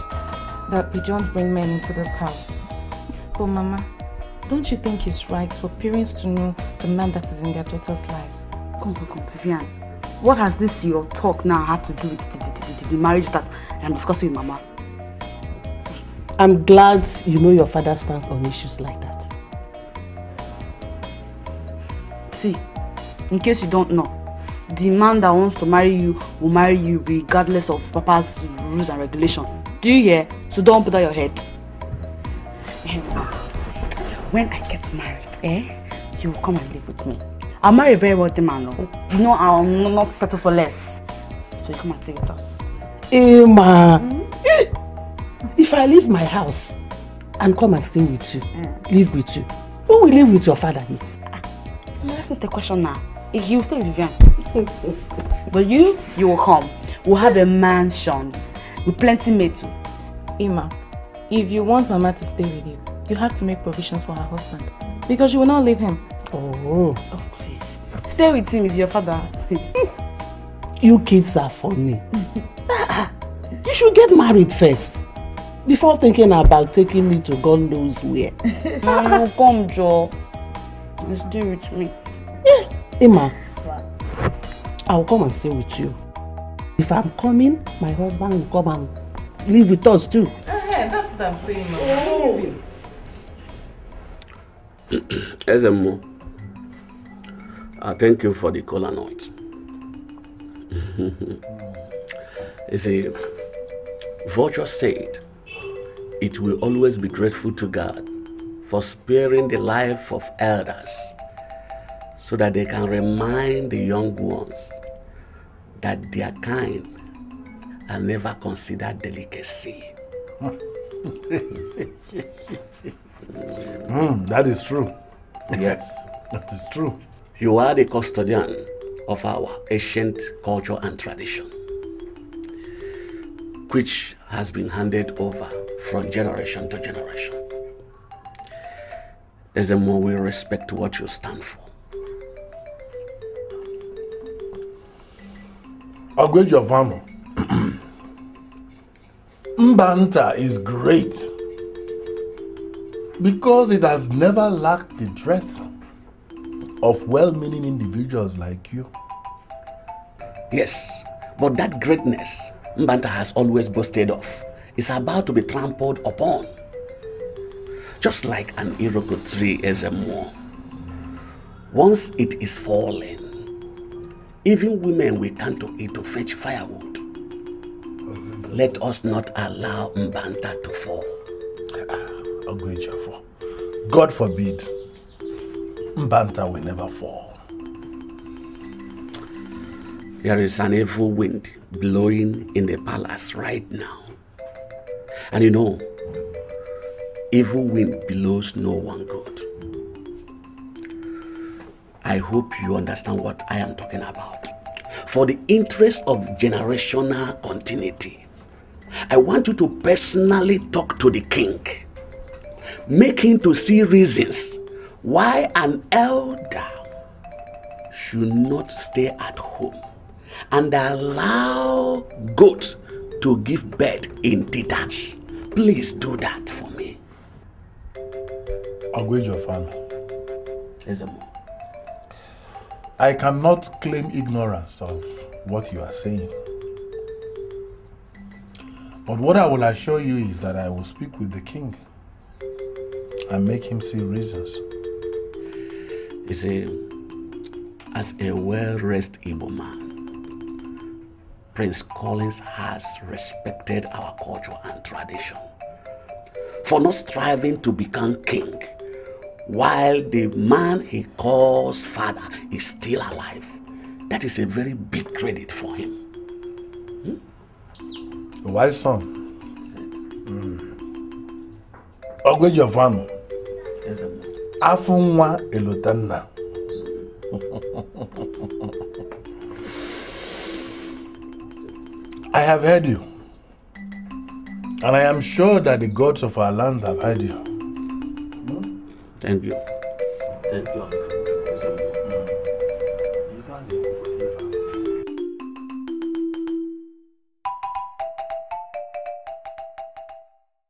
that we don't bring men into this house. But Mama, don't you think it's right for parents to know the man that is in their daughters' lives? Come, Vivian. What has this your talk now have to do with the marriage that I'm discussing with Mama? I'm glad you know your father stands on issues like that. See, in case you don't know, the man that wants to marry you will marry you regardless of Papa's rules and regulations. Do you hear? So don't put out your head. When I get married, you will come and live with me. I'll marry a very wealthy man, no? You know I'll not settle for less. So you come and stay with us. Emma, if I leave my house and come and stay with you, live with you, who will live with your father here? No, that's not the question now. He will stay with Vivian. But you will come. We'll have a mansion with plenty made too. Emma, if you want Mama to stay with you, you have to make provisions for her husband. Because you will not leave him. Oh, please. Stay with him with your father. You kids are funny. You should get married first. Before thinking about taking me to God knows where. No, come, Joe. Stay with me. Yeah, Emma. I'll come and stay with you. If I'm coming, my husband will come and live with us too. That's what I'm saying, Ezemo, I thank you for the kola nut. You see, Virtue said, it will always be grateful to God for sparing the life of elders so that they can remind the young ones that their kind are never considered delicacy. That is true. Yes, that is true. You are the custodian of our ancient culture and tradition, which has been handed over from generation to generation. As the more we respect what you stand for. Ogwejovamo, Mbanta is great because it has never lacked the breadth of well-meaning individuals like you. Yes, but that greatness Mbanta has always boasted of is about to be trampled upon. Just like an Iroko tree as a more. Once it is fallen, even women will come to it to fetch firewood. Let us not allow Mbanta to fall. God forbid, Mbanta will never fall. There is an evil wind blowing in the palace right now. And you know, evil wind blows no one good. I hope you understand what I am talking about. For the interest of generational continuity, I want you to personally talk to the king. Make him to see reasons why an elder should not stay at home and allow goat to give birth in teethers. Please do that for me. Ogwejofano. Ezemo. I cannot claim ignorance of what you are saying. But what I will assure you is that I will speak with the king and make him see reasons. You see, as a well-raised Igbo man, Prince Collins has respected our culture and tradition for not striving to become king while the man he calls father is still alive. That is a very big credit for him. A wise son. Ogwejofano. Afunwa Elotanna. I have heard you, and I am sure that the gods of our land have heard you. Thank you. Thank you.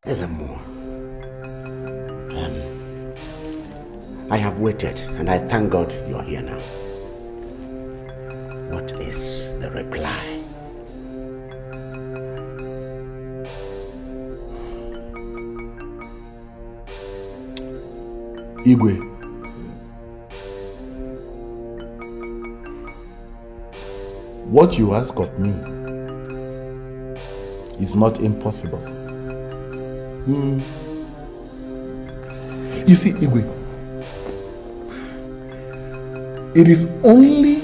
Ezemo, I have waited, and I thank God you are here now. What is the reply? Igwe, what you ask of me is not impossible. You see, Igwe, it is only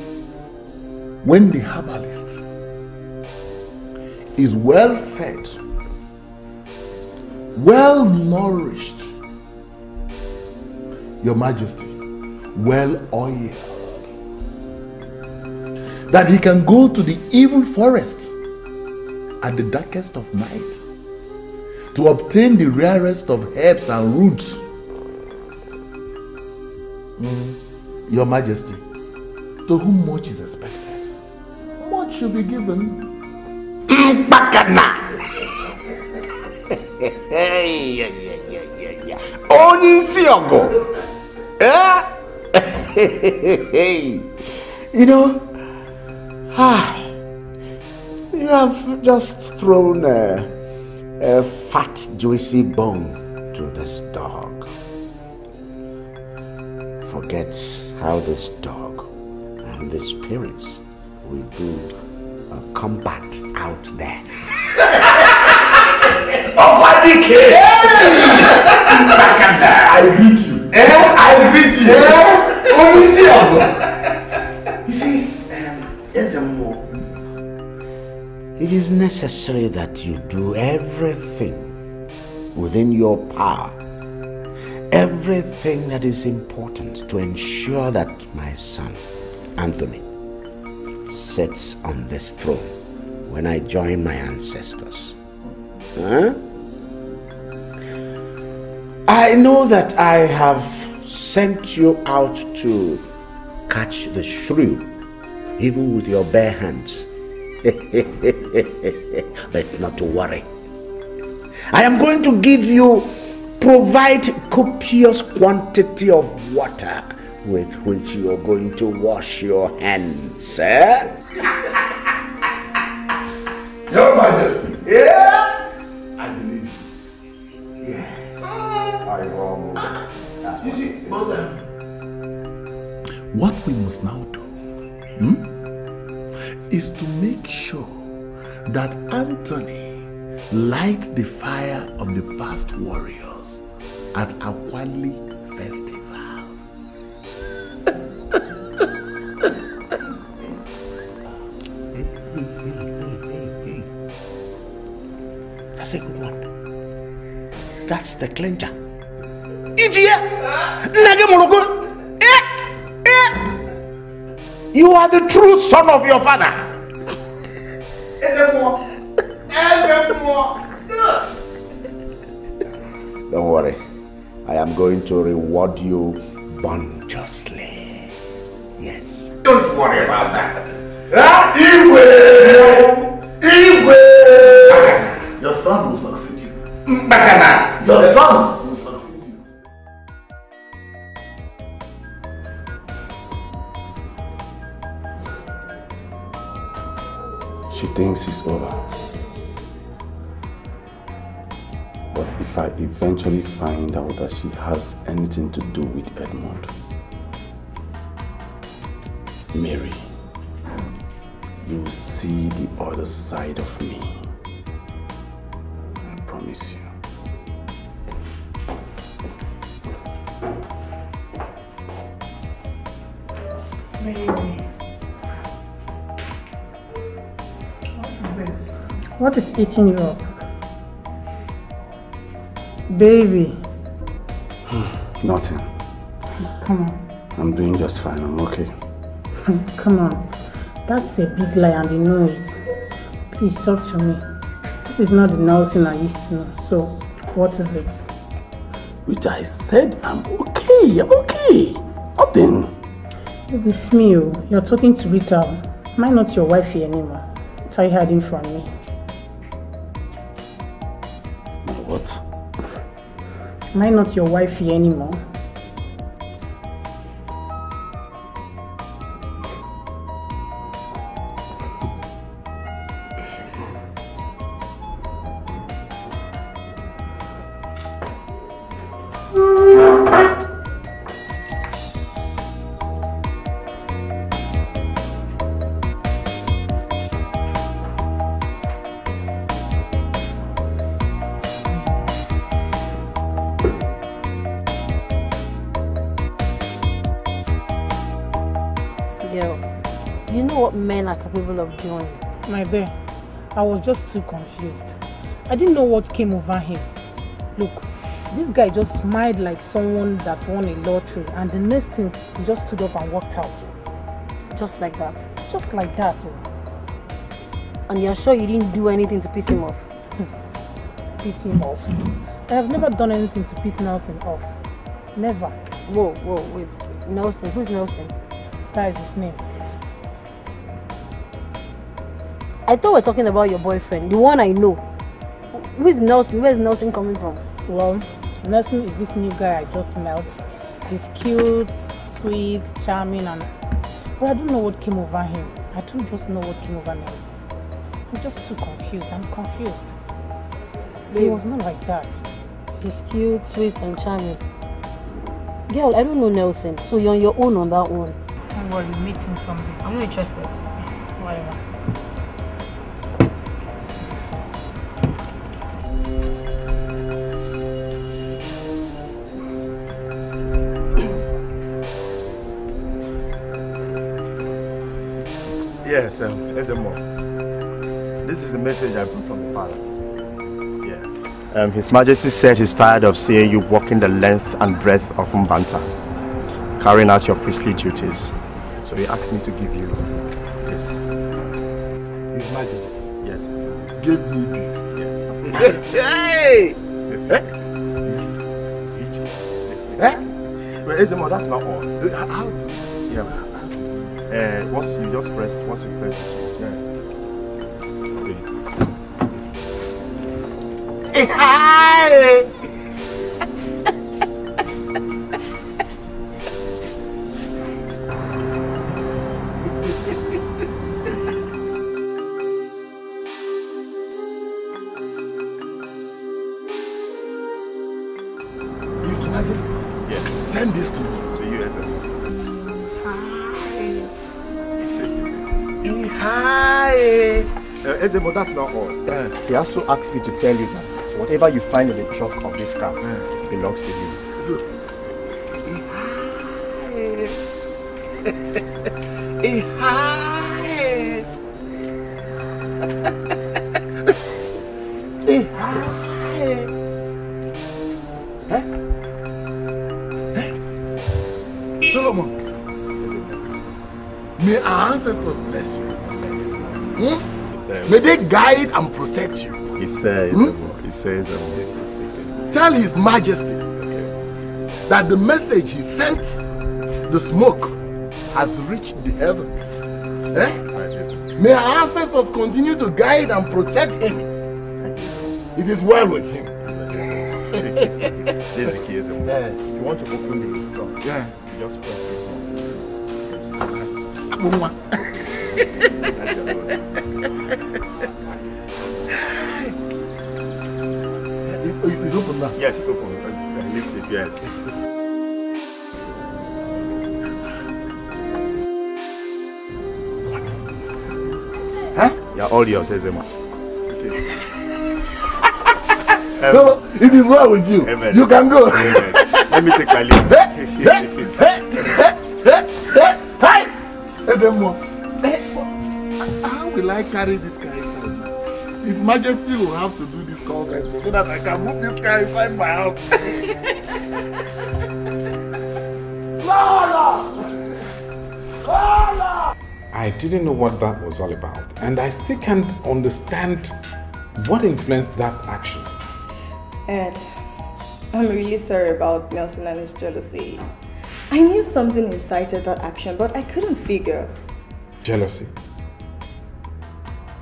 when the herbalist is well fed, well nourished, Your Majesty, well oiled, that he can go to the evil forest at the darkest of night to obtain the rarest of herbs and roots. Your Majesty, to whom much is expected, much should be given. You know, you have just thrown a fat, juicy bone to this dog. Forget how this dog and the spirits will do combat out there. Oh, Dikeh! I greet you. I greet you. You see, there's a more. It is necessary that you do everything within your power, everything that is important to ensure that my son, Anthony, sits on this throne when I join my ancestors. Huh? I know that I have sent you out to catch the shrew, even with your bare hands. But not to worry. I am going to provide copious quantity of water with which you are going to wash your hands. Your Majesty. Yeah? I believe you. Yes. You see, brother, what we must now do is to make sure that Anthony lights the fire of the past warriors at Akwali Festival. That's a good one. That's the cleanser. You are the true son of your father. Don't worry. I am going to reward you born justly. Yes. Don't worry about that. Igwe! Your son will succeed you. Bakana! Your son will succeed you. She thinks it's over. But if I eventually find out that she has anything to do with Edmund, Mary, you will see the other side of me. I promise you. Mary. What is it? What is eating you up? Baby. Nothing. Come on. I'm doing just fine. I'm okay. Come on. That's a big lie and you know it. Please talk to me. This is not the Nelson I used to know. So, what is it? Which I said I'm okay. I'm okay. Nothing. Baby, it's me. You're talking to Rita. Am I not your wifey anymore? What are you hiding from me? What? Am I not your wifey anymore? You know what men are capable of doing. My dear, I was just too confused. I didn't know what came over him. Look, this guy just smiled like someone that won a lottery, and the next thing, he just stood up and walked out. Just like that? Just like that. And you're sure you didn't do anything to piss him off? Piss him off? I have never done anything to piss Nelson off. Never. Whoa, wait. Nelson? Who's Nelson? That is his name. I thought we were talking about your boyfriend, the one I know. Who is Nelson? Where is Nelson coming from? Well, Nelson is this new guy I just met. He's cute, sweet, charming, but I don't know what came over him. I don't just know what came over Nelson. I'm just too confused. I'm confused. He was not like that. He's cute, sweet, and charming. Girl, I don't know Nelson, so you're on your own on that one. Don't worry, meet him someday. I'm not interested. Whatever. Yes, Ezemo. This is a message I brought from the palace. Yes. His Majesty said he's tired of seeing you walking the length and breadth of Mbanta, carrying out your priestly duties. So he asked me to give you this. His Majesty? Yes, sir. Give me this. Yes. Hey! Well, Ezemo, that's not all. How? Yeah. Once you press this one. Yeah. See it. Hi! Yes. Send this to me. To you, Ezemo. Hi! Ezemo, that's not all. He also asked me to tell you that whatever you find in the trunk of this car belongs to you. Solomon, may our ancestors bless you. May they guide and protect you. He says, Tell His Majesty that the message he sent the smoke has reached the heavens. May our ancestors continue to guide and protect him. It is well with him. This is the key, isn't it? If you want to open the trunk, just press this one. It's open now? Yes, it's open. Lift it, yes. Huh? Yeah, all yours, Ezema. So, it is well with you. Amen. You can go. Amen. Let me take my leave. How will I carry this guy inside? His Majesty will have to do this call center so that I can move this guy inside my house. I didn't know what that was all about, and I still can't understand what influenced that action. Ed, I'm really sorry about Nelson and his jealousy. I knew something incited that action, but I couldn't figure. Jealousy?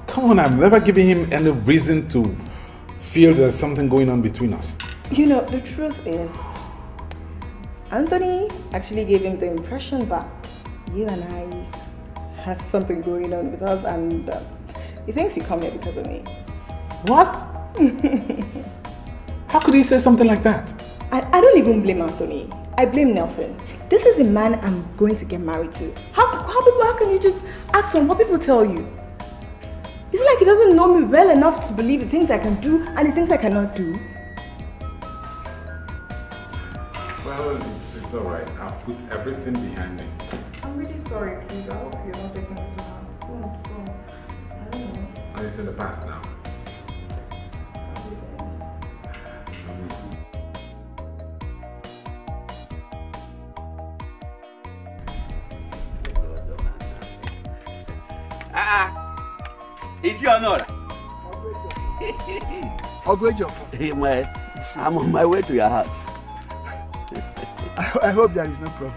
Come on, I've never given him any reason to feel there's something going on between us. You know, the truth is, Anthony actually gave him the impression that you and I has something going on with us, and he thinks you come here because of me. What? How could he say something like that? I don't even blame Anthony. I blame Nelson. This is a man I'm going to get married to. How can you just act on what people tell you? It's like he doesn't know me well enough to believe the things I can do and the things I cannot do. Well, it's alright. I've put everything behind me. I'm really sorry, please. I hope you're not taking it to heart. I don't know. And it's in the past now. It's your honor. I'm on my way to your house. I hope there is no problem.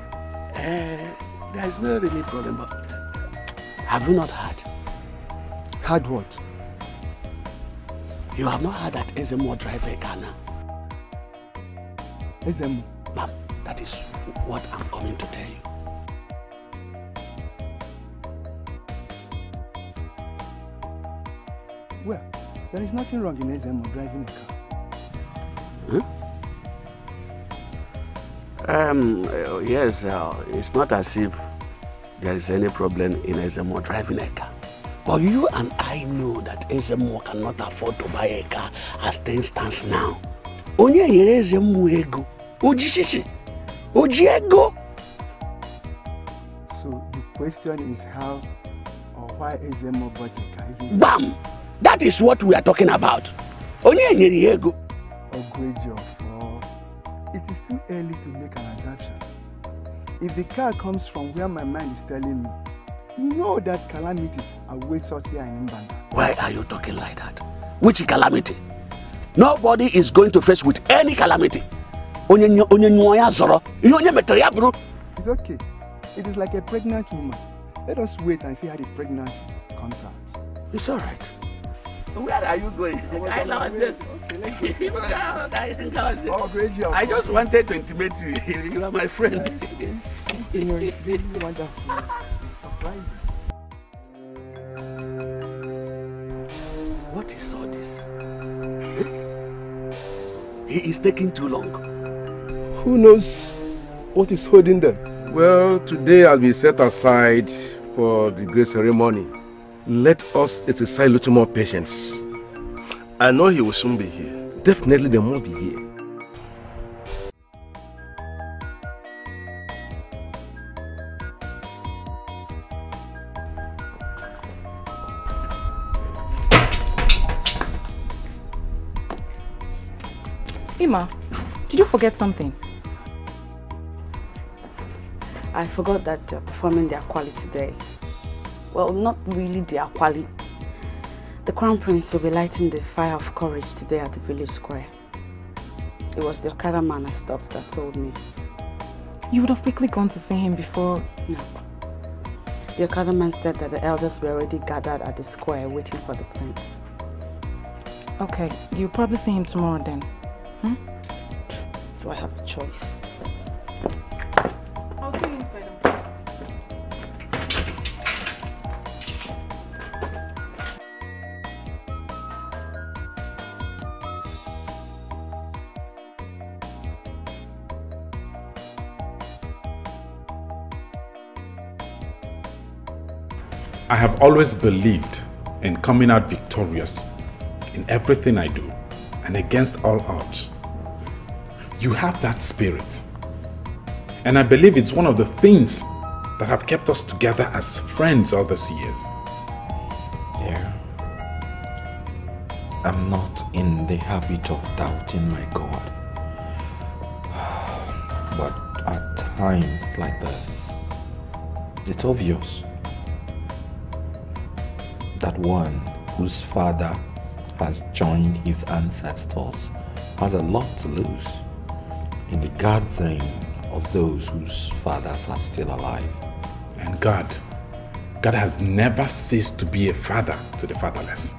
There is no really problem, but have you not heard? Heard what? You have not heard that Ezemo drive a car now? Ezemo? Ma'am, that is what I'm coming to tell you. Well, there is nothing wrong in Ezemo driving a car. Yes, it's not as if there is any problem in Ezemo driving a car. But you and I know that Ezemo cannot afford to buy a car as things stands now. Onye nyere Ezemo ego. Ojishishi. Ojiego. So the question is how or why Ezemo bought a car, isn't it? Bam! That is what we are talking about. Onye nyere ego. It is too early to make an assumption. If the car comes from where my mind is telling me, you know that calamity awaits us here in Mbanda. Why are you talking like that? Which calamity? Nobody is going to face with any calamity. It's okay. It is like a pregnant woman. Let us wait and see how the pregnancy comes out. It's all right. Where are you going? I just wanted to intimate you. You are my friend. Yes. You know, it's really wonderful. What is all this? He is taking too long. Who knows what is holding them? Well, today I'll be set aside for the great ceremony. Let us exercise a little more patience. I know he will soon be here. Definitely they won't be here. Ima, did you forget something? I forgot that they're performing their quality today. Well, not really their quality. The Crown Prince will be lighting the fire of courage today at the village square. It was the Okada man I stopped that told me. You would have quickly gone to see him before. No. The Okada man said that the elders were already gathered at the square waiting for the prince. Okay, you'll probably see him tomorrow then. Hmm? Do I have a choice? I'll see you inside. I have always believed in coming out victorious in everything I do and against all odds. You have that spirit. And I believe it's one of the things that have kept us together as friends all these years. Yeah. I'm not in the habit of doubting my God. But at times like this, it's obvious that one whose father has joined his ancestors has a lot to lose in the gathering of those whose fathers are still alive. And God has never ceased to be a father to the fatherless.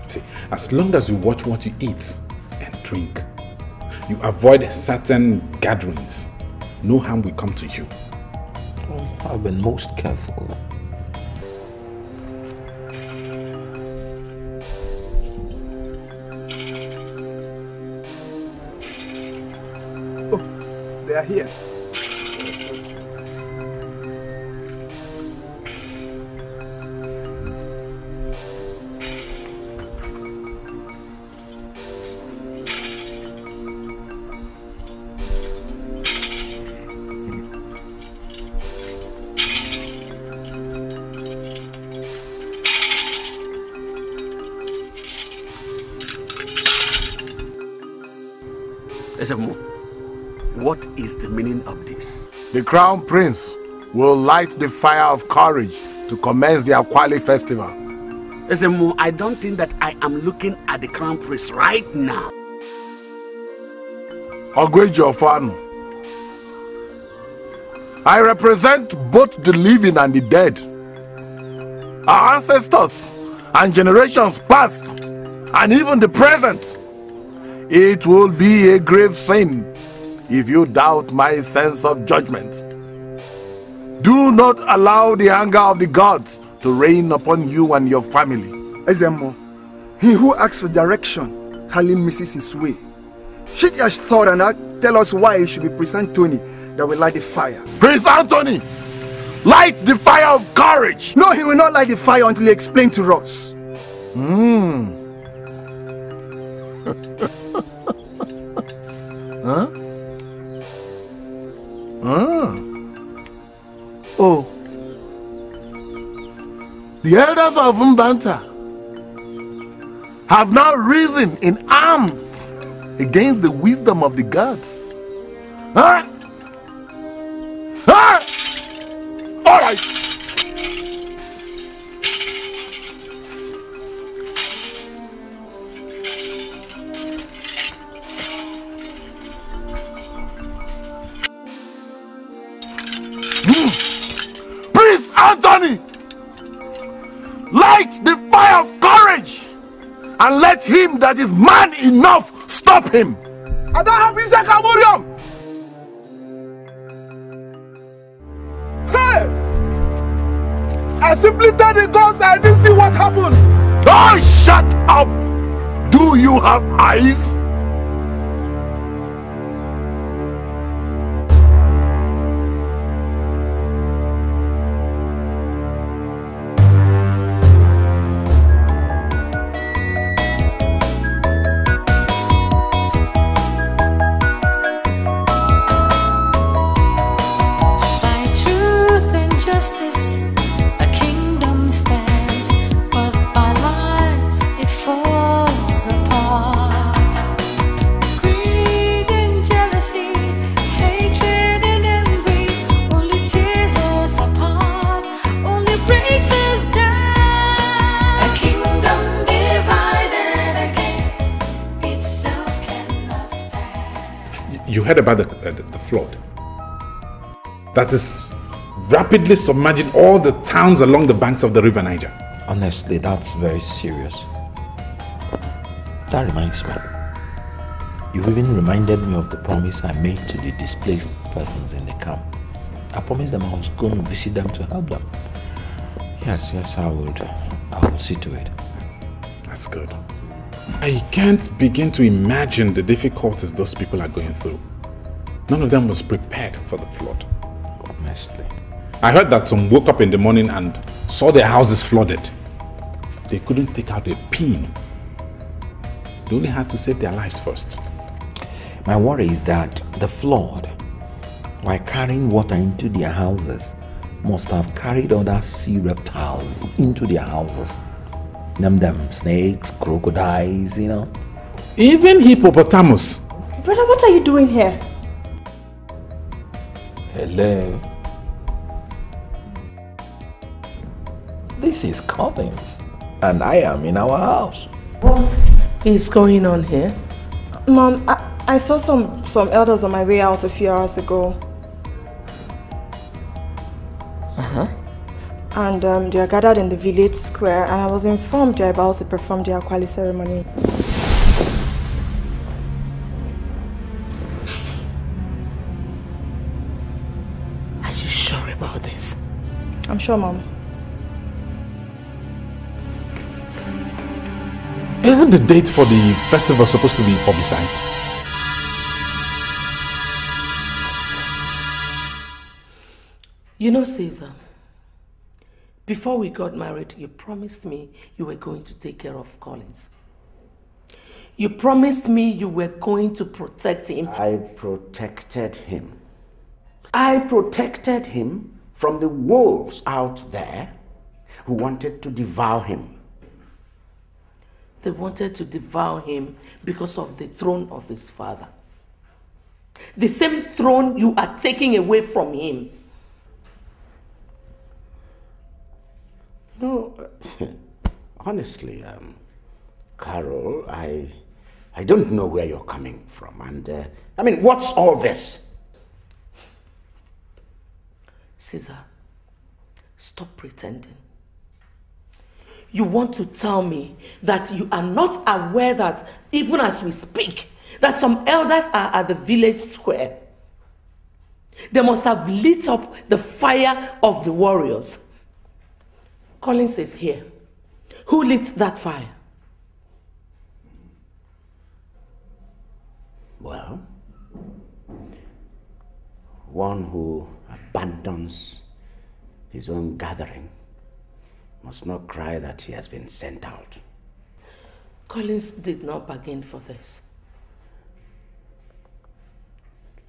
See, as long as you watch what you eat and drink, you avoid certain gatherings, no harm will come to you. Well, I've been most careful. They are here. Ezemo, what is the meaning of this? The Crown Prince will light the fire of courage to commence the Akwali festival. Ezemo, I don't think that I am looking at the Crown Prince right now. Ogweji Ofanu, I represent both the living and the dead. Our ancestors and generations past, and even the present. It will be a grave sin if you doubt my sense of judgment. Do not allow the anger of the gods to reign upon you and your family. Ezemo, he who asks for direction hardly misses his way. Shoot your sword and tell us why he should be Prince Anthony that will light the fire. Prince Anthony, light the fire of courage. No, he will not light the fire until he explains to us. Huh? Oh. The elders of Mbanta have now risen in arms against the wisdom of the gods. Huh? Huh? All right. Prince Anthony, light the fire of courage and let him that is man enough stop him. I don't have Isaac Amurium. Hey! I simply told the gods I didn't see what happened. Oh, shut up! Do you have eyes? You heard about the flood. that is rapidly submerging all the towns along the banks of the River Niger. Honestly, that's very serious. That reminds me. You even reminded me of the promise I made to the displaced persons in the camp. I promised them I was going to visit them to help them. Yes, I will see to it. That's good. I can't begin to imagine the difficulties those people are going through. None of them was prepared for the flood. Honestly. I heard that some woke up in the morning and saw their houses flooded. They couldn't take out a pin. They only had to save their lives first. My worry is that the flood, while carrying water into their houses, must have carried other sea reptiles into their houses. Them snakes, crocodiles, you know. Even hippopotamus. Brother, what are you doing here? Hello. This is Collins, and I am in our house. What is going on here? Mom, I saw some elders on my way out a few hours ago. And they are gathered in the village square, and I was informed they are about to perform the Akwali ceremony. Are you sure about this? I'm sure, Mom. Isn't the date for the festival supposed to be publicized? You know, Caesar, before we got married, you promised me you were going to take care of Collins. You promised me you were going to protect him. I protected him. I protected him from the wolves out there who wanted to devour him. They wanted to devour him because of the throne of his father. The same throne you are taking away from him. No, honestly, Carol, I don't know where you're coming from. And, I mean, what's all this? Caesar, stop pretending. You want to tell me that you are not aware that, even as we speak, that some elders are at the village square. They must have lit up the fire of the warriors. Collins is here. Who lit that fire? Well, one who abandons his own gathering must not cry that he has been sent out. Collins did not bargain for this.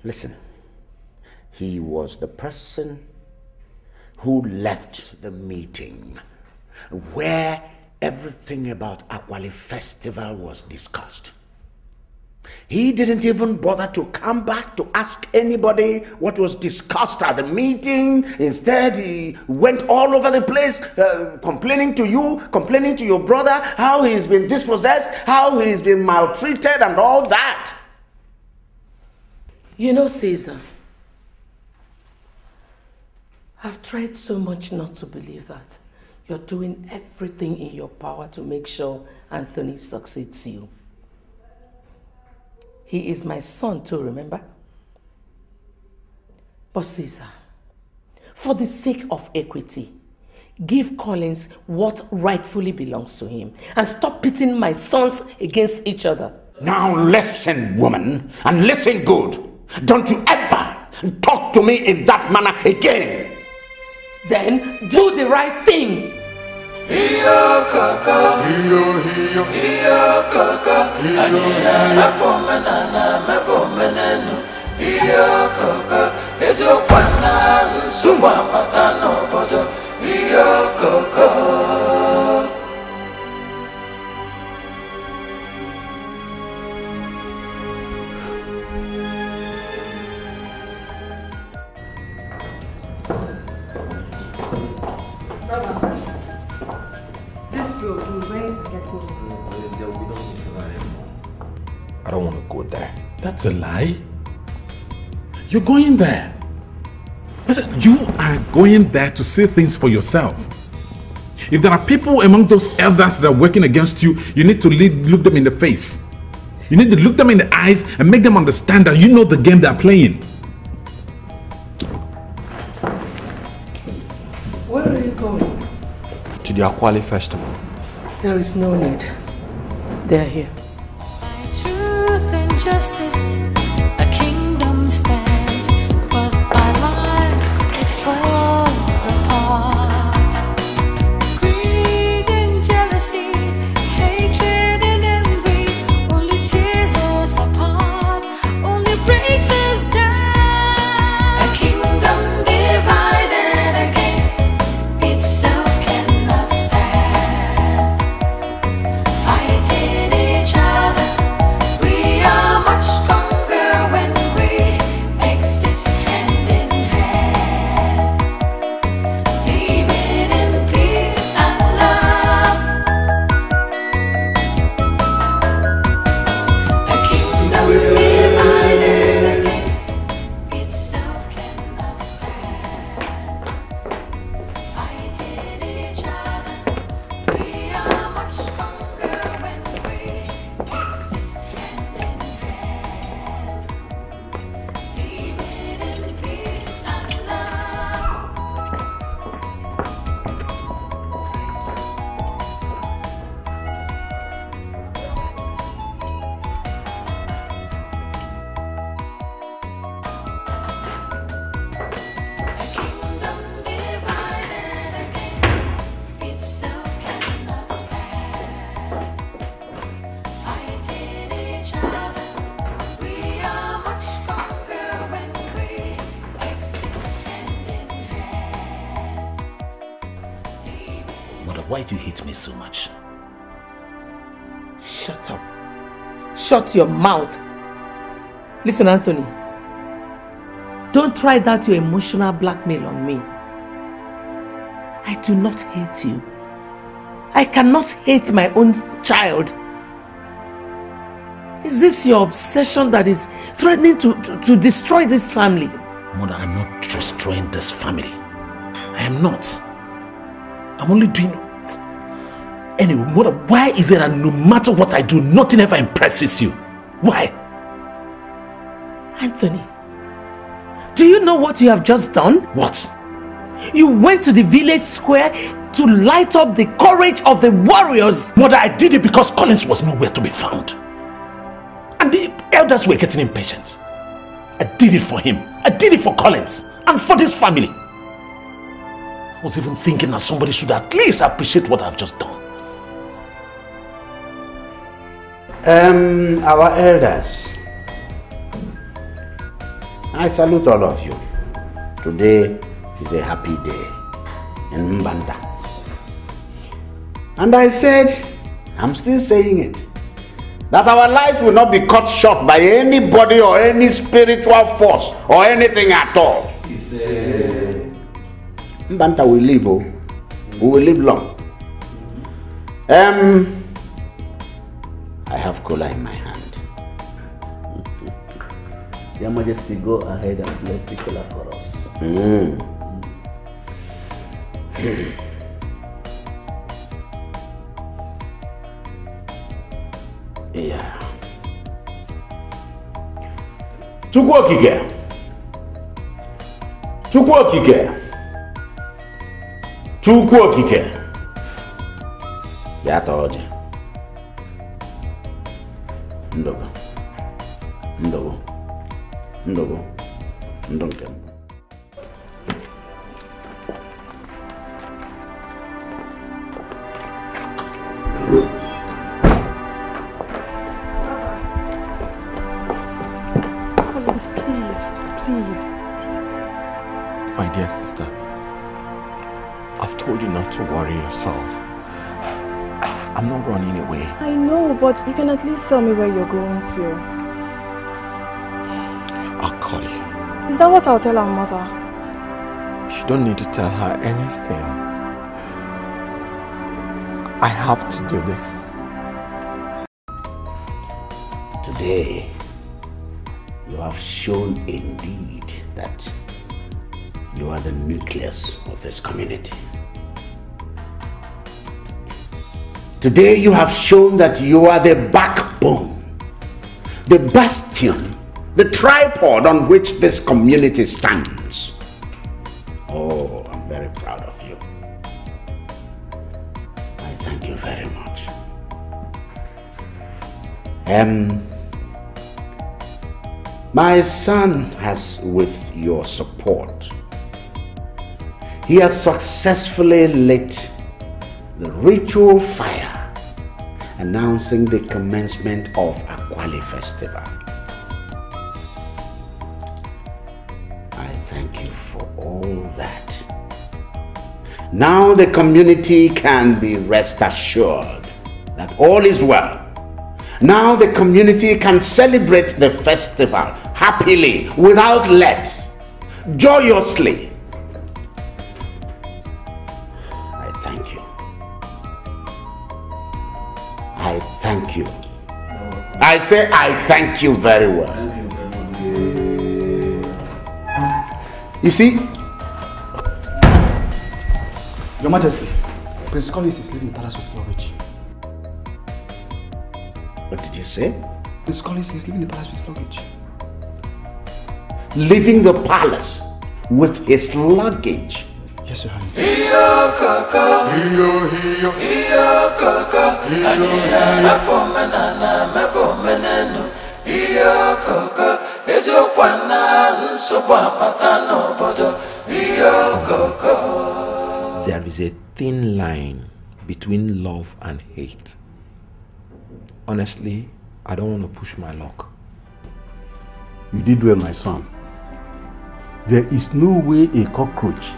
Listen, he was the person who left the meeting where everything about Akwali Festival was discussed. He didn't even bother to come back to ask anybody what was discussed at the meeting. Instead, he went all over the place, complaining to you, complaining to your brother, how he's been dispossessed, how he's been maltreated and all that. You know, Caesar, I've tried so much not to believe that. You're doing everything in your power to make sure Anthony succeeds you. He is my son too, remember? But Caesar, for the sake of equity, give Collins what rightfully belongs to him and stop pitting my sons against each other. Now listen, woman, and listen good. Don't you ever talk to me in that manner again. Then do the right thing. Iyo kaka, iyo kaka, aniya mepomena mepomenenu. Iyo kaka, ezio kwana nsumba patano bodo. Iyo kaka. I don't want to go there. That's a lie. You're going there. Listen, you are going there to see things for yourself. If there are people among those elders that are working against you, you need to look them in the face. You need to look them in the eyes and make them understand that you know the game they're playing. Where are you going? To the Akwali festival. There is no need. They're here. Truth and justice, a kingdom stands, but by lies it falls apart. Greed and jealousy, hatred and envy, only tears us apart, only breaks us down. A kingdom divided against itself cannot stand. Fighting each other, we are much stronger when we exist hand in hand, living in peace and love. A kingdom divided against itself cannot stand. Fighting each other, we are much stronger when we exist hand in hand, living in peace and love. Itself cannot stand. Fighting each other, we are much stronger when we exist hand in hand. Mother, why do you hate me so much? Shut up. Shut your mouth. Listen, Anthony. Don't try that your emotional blackmail on me. I do not hate you. I cannot hate my own child. Is this your obsession that is threatening to destroy this family? Mother, I'm not destroying this family. I am not. I'm only doing... Anyway, Mother, why is it that no matter what I do, nothing ever impresses you? Why? Anthony, do you know what you have just done? What? You went to the village square to light up the courage of the warriors. Mother, I did it because Collins was nowhere to be found. And the elders were getting impatient. I did it for him. I did it for Collins and for this family. I was even thinking that somebody should at least appreciate what I've just done. Our elders, I salute all of you. Today is a happy day in Mbanta. And I said, I'm still saying it, that our lives will not be cut short by anybody or any spiritual force or anything at all. Mbanta will live, oh. We will live long. I have cola in my hand. Your Majesty, go ahead and bless the cola for us. Yeah. Chukwu Okike. Chukwu Okike. Chukwu Okike. Ya toji. Ndogo. Ndogo. Ndogo. Ndonkem. Collins, please. My dear sister, I've told you not to worry yourself. I'm not running away. I know, but you can at least tell me where you're going to. I'll call you. Is that what I'll tell our mother? You don't need to tell her anything. I have to do this. Today, you have shown indeed that You are the nucleus of this community. Today you have shown that you are the backbone, the bastion, the tripod on which this community stands. Oh, I'm very proud of you. I thank you very much. My son has, with your support, he has successfully lit the ritual fire announcing the commencement of Akwali Festival. I thank you for all that. Now the community can be rest assured that all is well. Now the community can celebrate the festival happily, without let, joyously. I thank you. I thank you. I say I thank you very well. You see, Your Majesty, Prince Collins is leaving the palace with luggage. What did you say? Prince Collins is leaving the palace with luggage. Leaving the palace with his luggage? Yes, Your Highness. There is a thin line between love and hate. Honestly, I don't want to push my luck. You did well, my son. There is no way a cockroach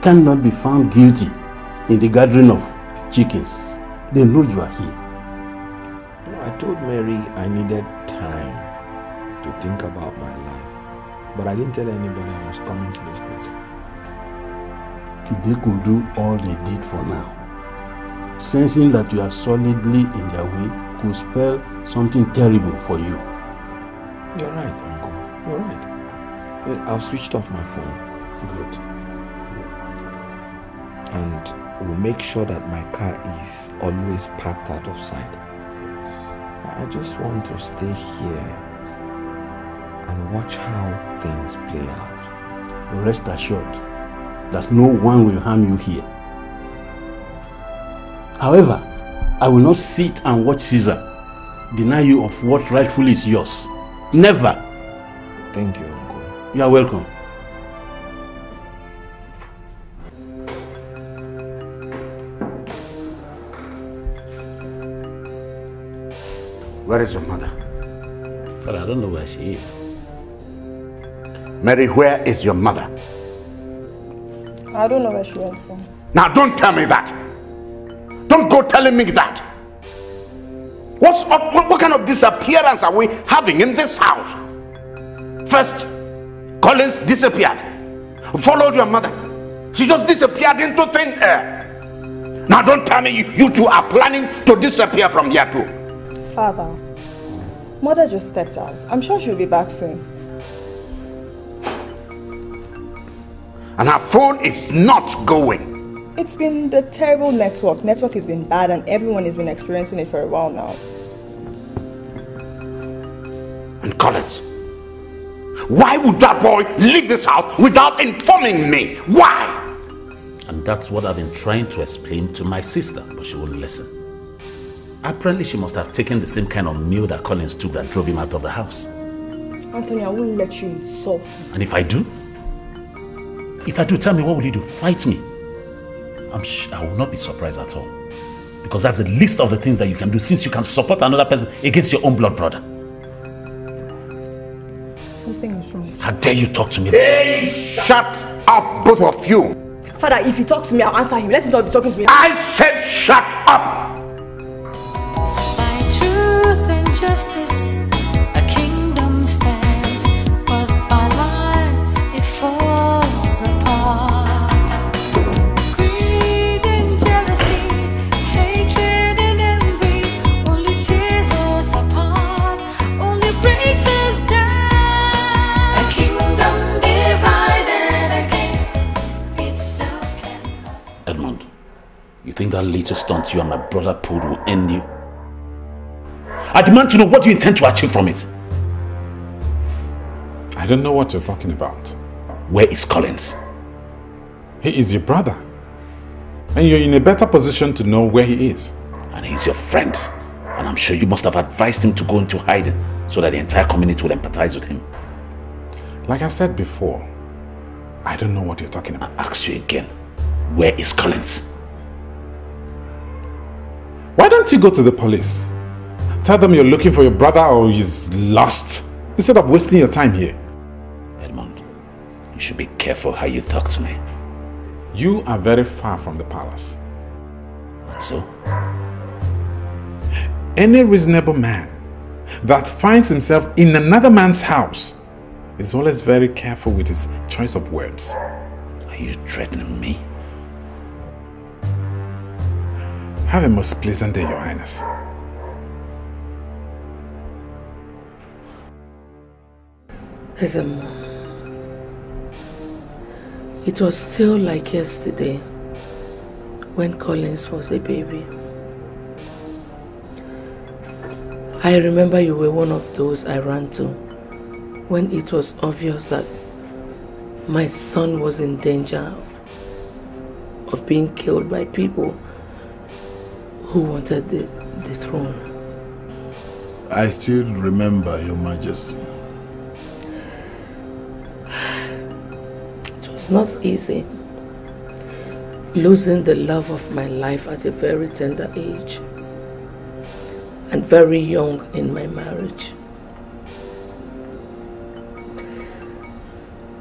cannot be found guilty in the gathering of chickens. They know you are here. I told Mary I needed time to think about my life, but I didn't tell anybody I was coming to this place. They could do all they did for now. Sensing that you are solidly in their way could spell something terrible for you. You're right, Uncle. You're right. I've switched off my phone. Good. And we'll make sure that my car is always parked out of sight. I just want to stay here and watch how things play out. Rest assured that no one will harm you here. However, I will not sit and watch Caesar deny you of what rightfully is yours. Never. Thank you, Uncle. You are welcome. Where is your mother? But I don't know where she is. Mary, where is your mother? I don't know where she went from. Now don't tell me that. Don't go telling me that. What kind of disappearance are we having in this house? First, Collins disappeared. Followed your mother. She just disappeared into thin air. Now don't tell me you two are planning to disappear from here too. Father, Mother just stepped out. I'm sure she'll be back soon. And her phone is not going. It's been the terrible network. Network has been bad and everyone has been experiencing it for a while now. And Collins, why would that boy leave this house without informing me? Why? And that's what I've been trying to explain to my sister, but she wouldn't listen. Apparently she must have taken the same kind of meal that Collins took that drove him out of the house. Anthony, I won't let you insult me. And if I do? If I do, tell me, what will you do? Fight me? I will not be surprised at all. Because that's the least of the things that you can do, since you can support another person against your own blood brother. Something is wrong. How dare you talk to me? Hey, shut up, both of you. Father, if he talks to me, I'll answer him. Let him not be talking to me. I said shut up! By truth and justice, a kingdom stands, but by lies it falls apart. Greed and jealousy, hatred and envy, only tears us apart, only breaks us down. A kingdom divided against that little stunt you and my brother pulled will end you. I demand to know what you intend to achieve from it. I don't know what you're talking about. Where is Collins? He is your brother. And you're in a better position to know where he is. And he's your friend. And I'm sure you must have advised him to go into hiding so that the entire community will empathize with him. Like I said before, I don't know what you're talking about. I ask you again, where is Collins? Why don't you go to the police? Tell them you're looking for your brother or he's lost, instead of wasting your time here. Edmond, you should be careful how you talk to me. You are very far from the palace. And so? Any reasonable man that finds himself in another man's house is always very careful with his choice of words. Are you threatening me? Have a most pleasant day, Your Highness. Ezemo, it was still like yesterday when Collins was a baby. I remember you were one of those I ran to when it was obvious that my son was in danger of being killed by people who wanted the throne. I still remember, Your Majesty. It was not easy losing the love of my life at a very tender age and very young in my marriage.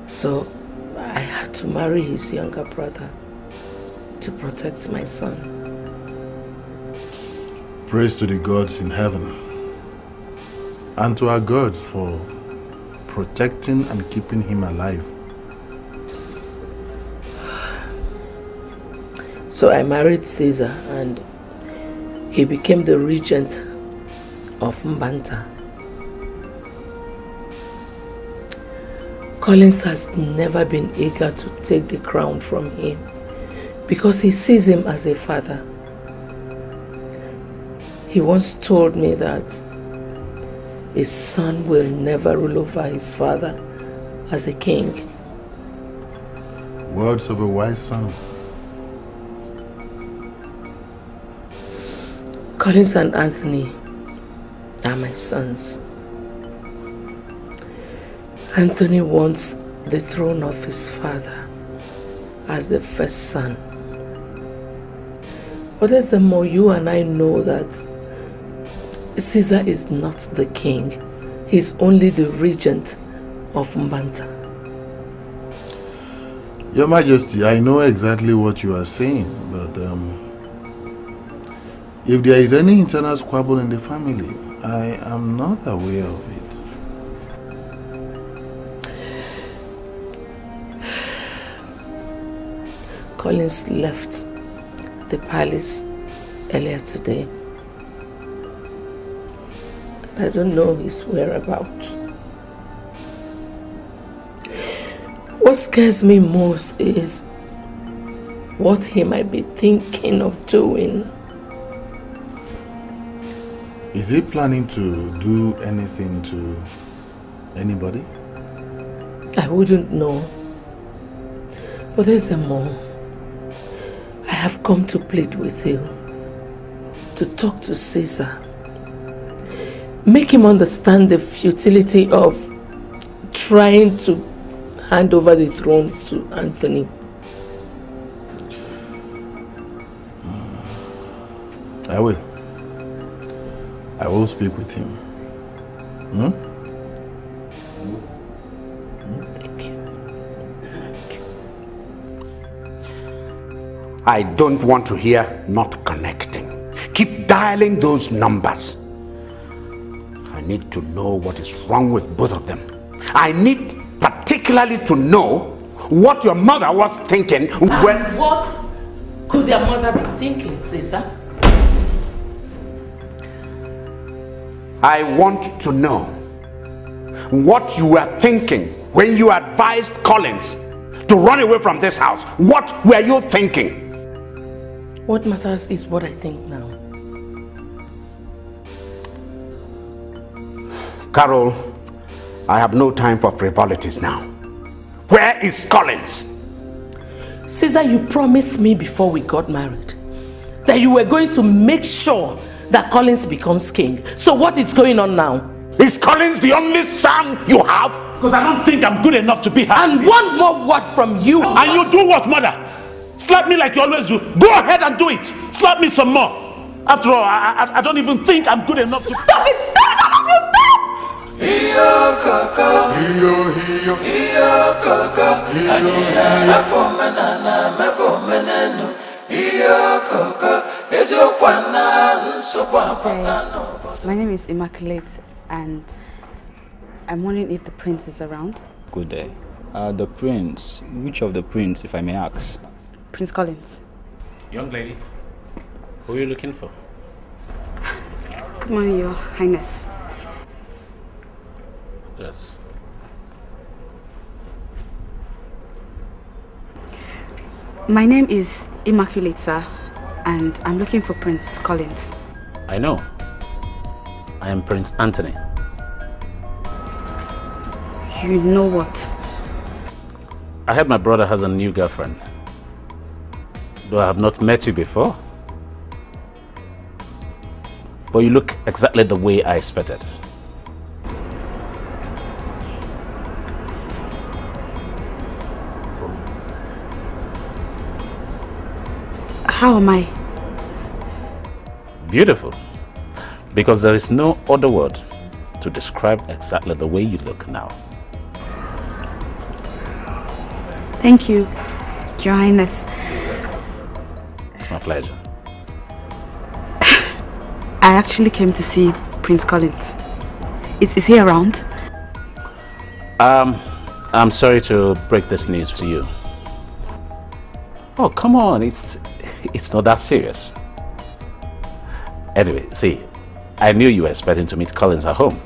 So I had to marry his younger brother to protect my son. Praise to the gods in heaven and to our gods for protecting and keeping him alive. So I married Caesar and he became the regent of Mbanta. Collins has never been eager to take the crown from him because he sees him as a father. He once told me that a son will never rule over his father as a king. Words of a wise son. Collins and Anthony are my sons. Anthony wants the throne of his father as the first son. But as the more you and I know that Caesar is not the king, he's only the regent of Mbanta. Your Majesty, I know exactly what you are saying, but if there is any internal squabble in the family, I am not aware of it. Collins left the palace earlier today. I don't know his whereabouts. What scares me most is what he might be thinking of doing. Is he planning to do anything to anybody? I wouldn't know. But there's more. I have come to plead with you to talk to Caesar. Make him understand the futility of trying to hand over the throne to Anthony. I will. I will speak with him. Thank you. I don't want to hear not connecting. Keep dialing those numbers. I need to know what is wrong with both of them. I need particularly to know what your mother was thinking when... What could their mother be thinking, Caesar? I want to know what you were thinking when you advised Collins to run away from this house. What were you thinking? What matters is what I think now. Carol, I have no time for frivolities now. Where is Collins? Caesar, you promised me before we got married that you were going to make sure that Collins becomes king. So what is going on now? Is Collins the only son you have? Because I don't think I'm good enough to be her. And one more word from you. And you do what, mother? Slap me like you always do. Go ahead and do it. Slap me some more. After all, I don't even think I'm good enough to... Stop it! Stop it! All of you, stop! Iyo kaka, iyo kaka, mepo menana, mepo menenu. Iyo kaka, ezokwana, nsopapatano. My name is Immaculate, and I'm wondering if the prince is around. Good day. The prince. Which of the prince, if I may ask? Prince Collins. Young lady, who are you looking for? Good morning, Your Highness. Yes. My name is Immaculate, sir, and I'm looking for Prince Collins. I know. I am Prince Anthony. You know what? I heard my brother has a new girlfriend. Though I have not met you before. But you look exactly the way I expected. How am I? Beautiful. Because there is no other word to describe exactly the way you look now. Thank you, Your Highness. It's my pleasure. I actually came to see Prince Collins. Is he around? I'm sorry to break this news to you. Oh, come on, it's not that serious. Anyway, see, I knew you were expecting to meet Collins at home.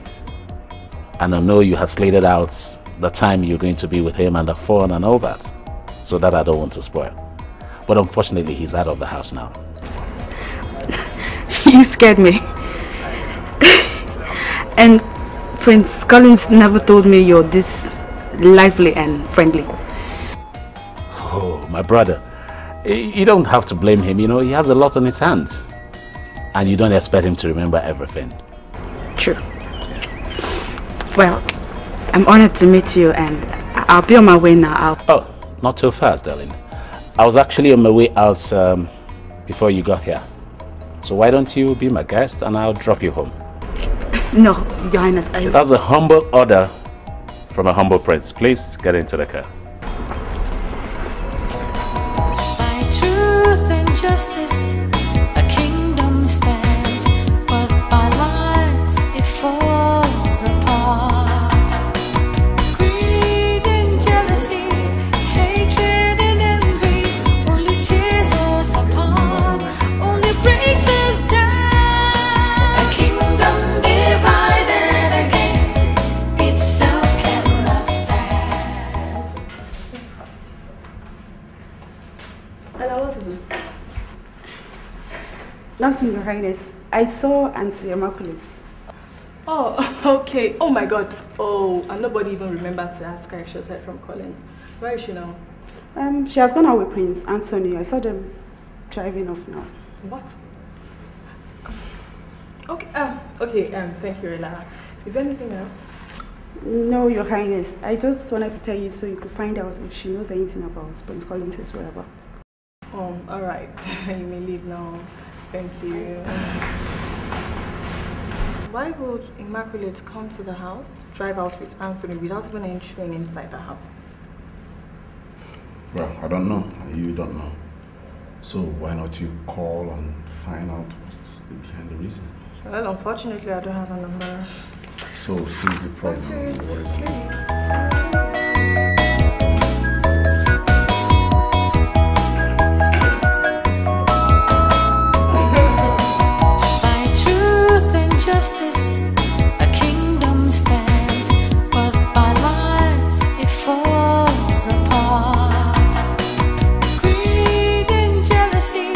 And I know you had slated out the time you're going to be with him and the fun and all that. So that I don't want to spoil. But unfortunately, he's out of the house now. You scared me. And Prince Collins never told me you're this lively and friendly. Oh, my brother. You don't have to blame him, you know, he has a lot on his hands. And you don't expect him to remember everything. True. Well, I'm honored to meet you, and I'll be on my way now. Oh, not too fast, darling. I was actually on my way out before you got here. So why don't you be my guest and I'll drop you home? No, Your Highness, That's a humble order from a humble prince. Please get into the car. By truth and justice, a kingdom stands, but by lies it falls apart. Greed and jealousy, hatred and envy, only tears us apart, only breaks us down. A kingdom divided against itself cannot stand. Hello, what is it? Nothing, Your Highness. I saw Auntie Immaculate. Oh, okay. Oh my God. Oh, and nobody even remembered to ask her if she was heard from Collins. Where is she now? She has gone out with Prince Anthony. I saw them driving off now. What? Okay. Okay. Thank you, Rela. Is there anything else? No, Your Highness. I just wanted to tell you so you could find out if she knows anything about Prince Collins' whereabouts. Oh, all right. You may leave now. Thank you. Why would Immaculate come to the house, drive out with Anthony without even entering inside the house? Well, I don't know. You don't know. So why not you call and find out what's behind the reason? Well, unfortunately, I don't have a number. So seize the problem. What is it? Justice, a kingdom stands, but by lies it falls apart. Greed and jealousy,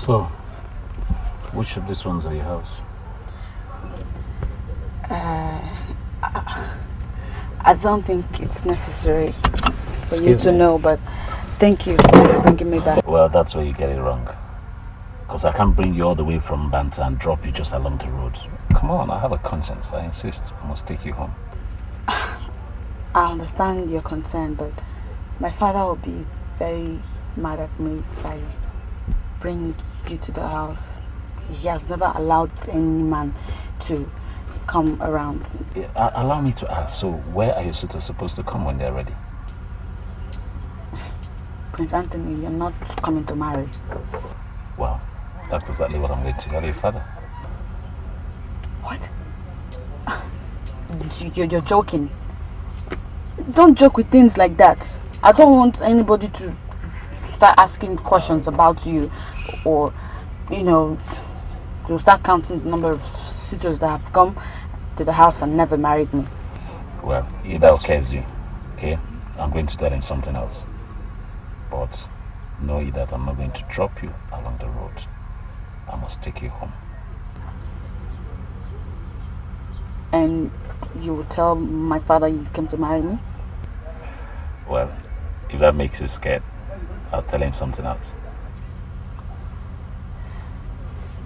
So, which of these ones are your house? I don't think it's necessary for you to know, but thank you for bringing me back. Well, that's where you get it wrong. Because I can't bring you all the way from Banta and drop you just along the road. Come on, I have a conscience. I insist. I must take you home. I understand your concern, but my father will be very mad at me if I bring you to the house. He has never allowed any man to come around. Allow me to ask, so where are your suitors supposed to come when they're ready? Prince Anthony, you're not coming to marry. Well, that's exactly what I'm going to tell your father. What? You're joking. Don't joke with things like that. I don't want anybody to start asking questions about you, or, you know, to start counting the number of suitors that have come to the house and never married me. Well, if that scares you, okay, I'm going to tell him something else. But know that I'm not going to drop you along the road. I must take you home. And you will tell my father you came to marry me? Well, if that makes you scared, I'll tell him something else.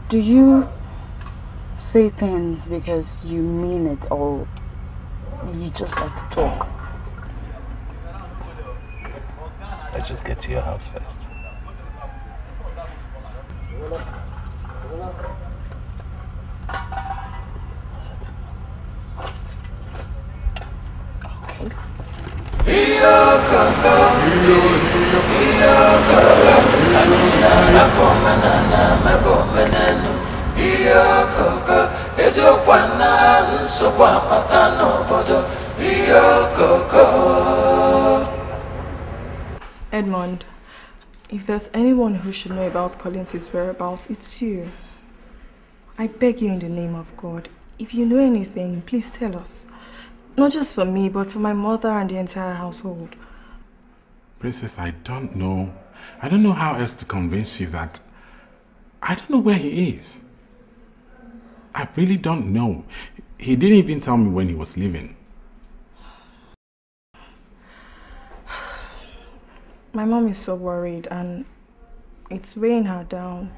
Do you say things because you mean it, or you just like to talk? Let's just get to your house first. That's it. Edmond, if there's anyone who should know about Collins' whereabouts, it's you. I beg you in the name of God, if you know anything, please tell us. Not just for me, but for my mother and the entire household. Princess, I don't know. I don't know how else to convince you that I don't know where he is. I really don't know. He didn't even tell me when he was leaving. My mom is so worried and it's weighing her down.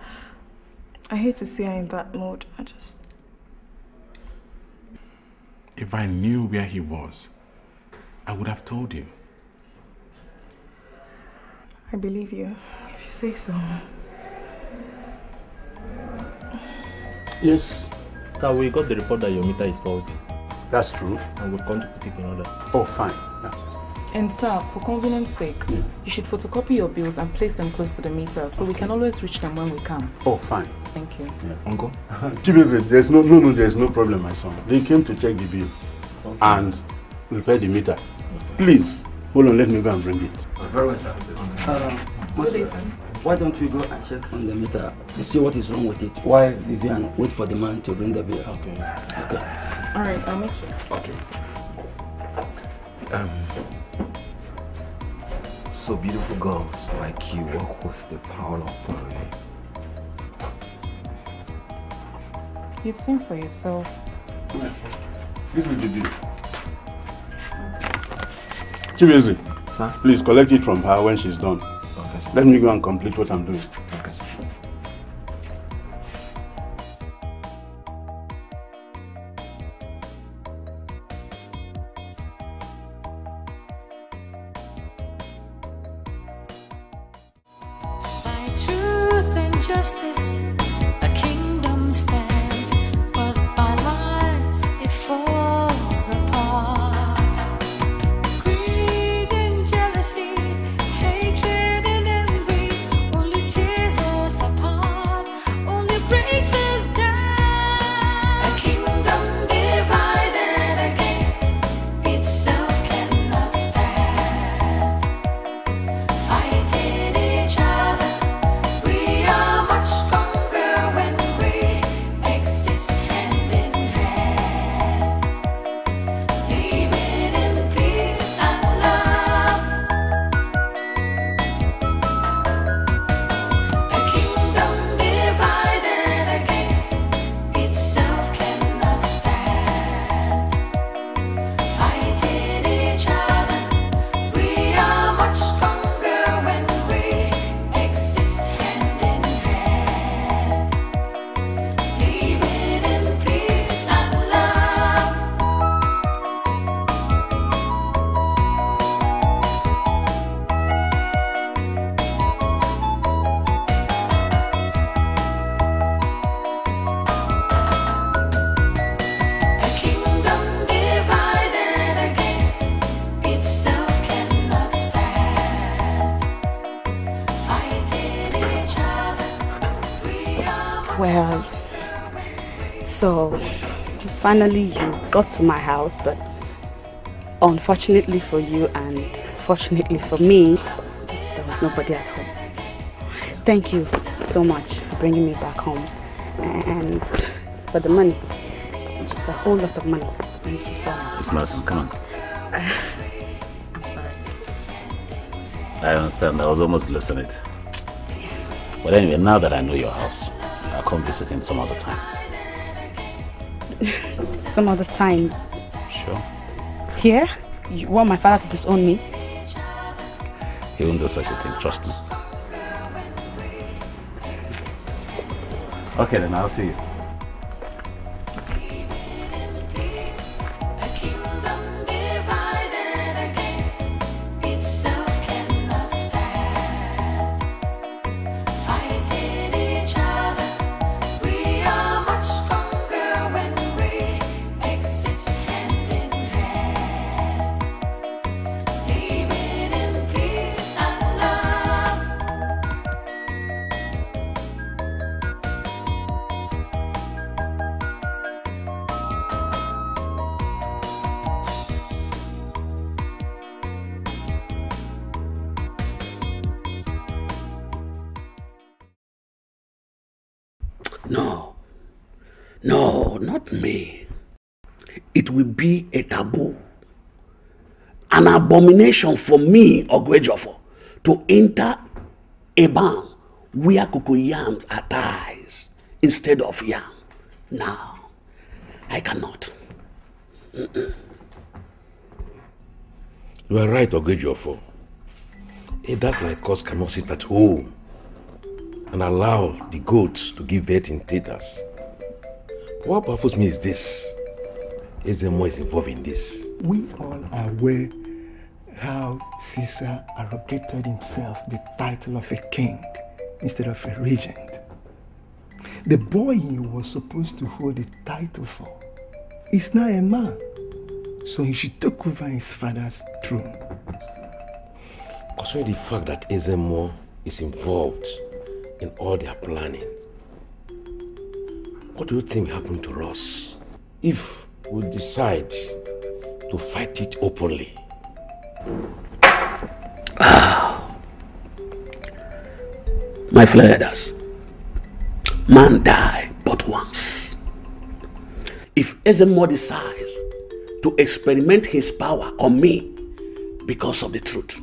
I hate to see her in that mood. If I knew where he was, I would have told you. I believe you, if you say so. Yes. Sir, we got the report that your meter is faulty. That's true. And we've gone to put it in order. Oh, fine. Yeah. And sir, for convenience sake, you should photocopy your bills and place them close to the meter so we can always reach them when we come. Oh, fine. Thank you. Yeah. Uncle? There's no problem, my son. They came to check the bill and repair the meter. Please, hold on, let me go and bring it. Very well, sir. Why don't we go and check on the meter to see what is wrong with it while Vivian wait for the man to bring the bill? Okay. All right, I'll make sure. Okay. So beautiful girls like you work with the power of authority. You've seen for yourself. This is the bill. Chibueze, sir, please collect it from her when she's done. Okay, sir. Let me go and complete what I'm doing. Okay, sir. By truth and justice, a kingdom stands, but by lies it falls apart. Greed and jealousy, hatred and envy only tears us apart, only breaks us down. A kingdom divided against itself cannot stand. Fighting each other, we are much stronger. Well, so finally you got to my house, but unfortunately for you and fortunately for me, there was nobody at home. Thank you so much for bringing me back home and for the money. It's a whole lot of money. Thank you so much. It's nice. Come on. I'm sorry. I understand. I was almost losing it. But anyway, now that I know your house, I'll come visiting some other time. Some other time? Sure. Here? You want my father to disown me? He won't do such a thing, trust me. Okay then, I'll see you. No, not me. It will be a taboo, an abomination for me, Ogwejofo, to enter a barn where cocoyams are ties instead of yam. Now, I cannot. You are right, Ogwejofo. That's like us cannot sit at home and allow the goats to give birth in theaters. What baffles me is this. Ezemo is involved in this. We all are aware how Caesar arrogated himself the title of a king instead of a regent. The boy he was supposed to hold the title for is now a man, so he should take over his father's throne. Considering the fact that Ezemo is involved in all their planning, what do you think will happen to us if we decide to fight it openly? My flathers, man die but once. If Ezemo decides to experiment his power on me because of the truth,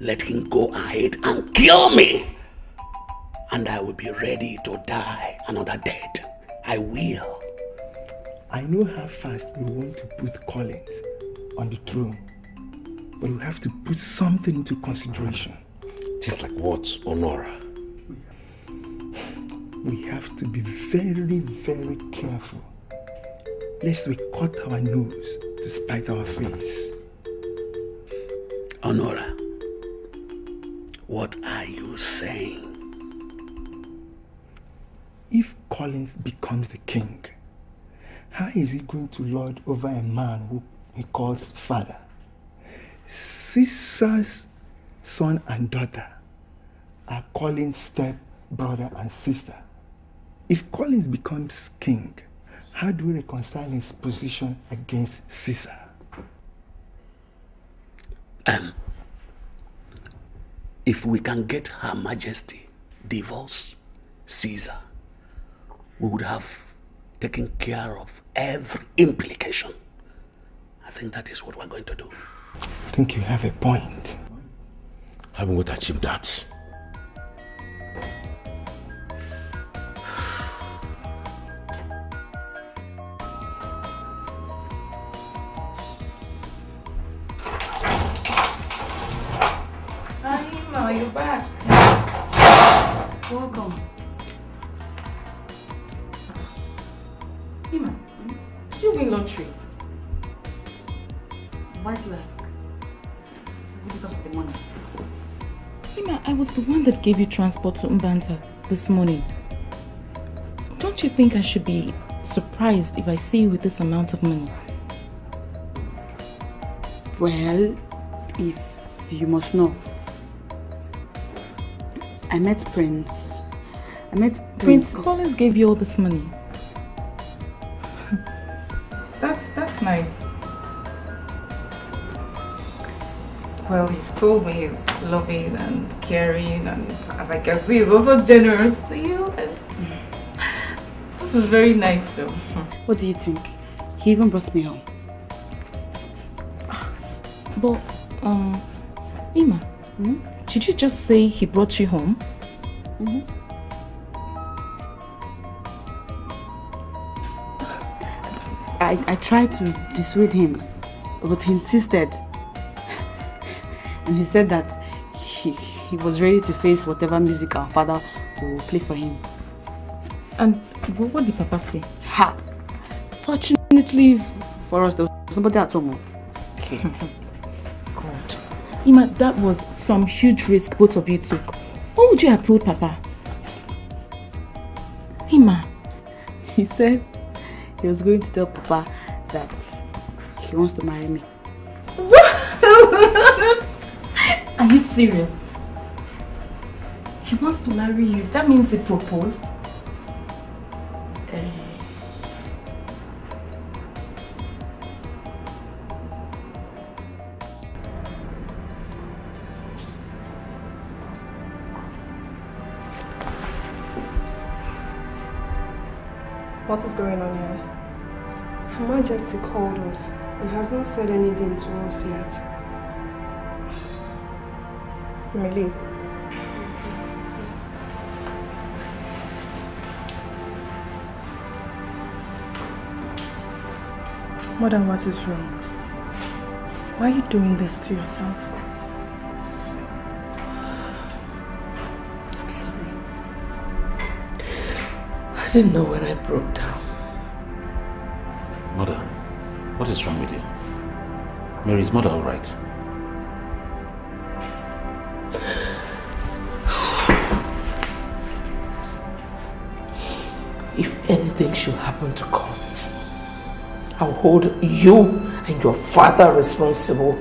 let him go ahead and kill me. And I will be ready to die another death. I will. I know how fast we want to put Collins on the throne, but we have to put something into consideration. Things like what, Honora? We have to be very, very careful, lest we cut our nose to spite our face. Honora, what are you saying? If Collins becomes the king, how is he going to lord over a man who he calls father? Caesar's son and daughter are Collins' step brother and sister. If Collins becomes king, how do we reconcile his position against Caesar? If we can get Her Majesty divorce Caesar, we would have taken care of every implication. I think that is what we're going to do. I think you have a point. How are we going to achieve that? Ima, you're back. Welcome. Ima, did you win lottery? Why do you ask? Is it because of the money? Ima, I was the one that gave you transport to Mbanta this morning. Don't you think I should be surprised if I see you with this amount of money? Well, if you must know, I met Prince I met Prince Collins gave you all this money. That's nice. Well, he told me he's loving and caring, and as I can see, he's also generous to you. And this is very nice, too. What do you think? He even brought me home. But, Ima, did you just say he brought you home? I tried to dissuade him, but he insisted. And he said that he was ready to face whatever music our father will play for him. And what did Papa say? Ha! Fortunately for us, there was nobody at home. Okay. God. Ima, that was some huge risk both of you took. What would you have told Papa? Ima. He said he was going to tell Papa that he wants to marry me. Are you serious? He wants to marry you. That means he proposed. What is going on here? Her Majesty called us and has not said anything to us yet. You may leave. Mother, what is wrong? Why are you doing this to yourself? I'm sorry. I didn't know when I broke down. Mother, what is wrong with you? Mary's mother all right? If anything should happen to Collins, I'll hold you and your father responsible.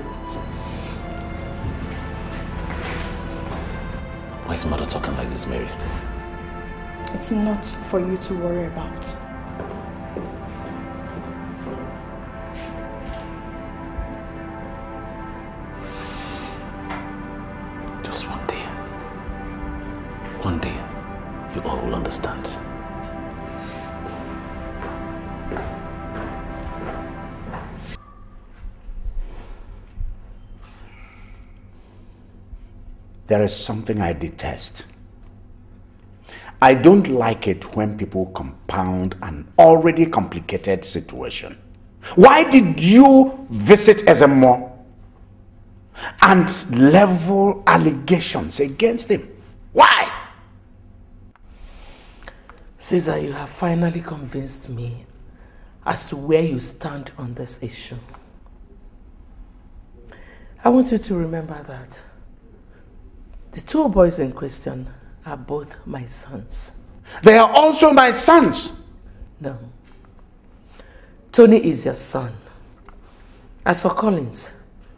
Why is mother talking like this, Mary? It's not for you to worry about. Just one day. One day, you all will understand. There is something I detest. I don't like it when people compound an already complicated situation. Why did you visit Ezemo and level allegations against him? Why? Caesar, you have finally convinced me as to where you stand on this issue. I want you to remember that the two boys in question are both my sons. They are also my sons. No. Tony is your son. As for Collins,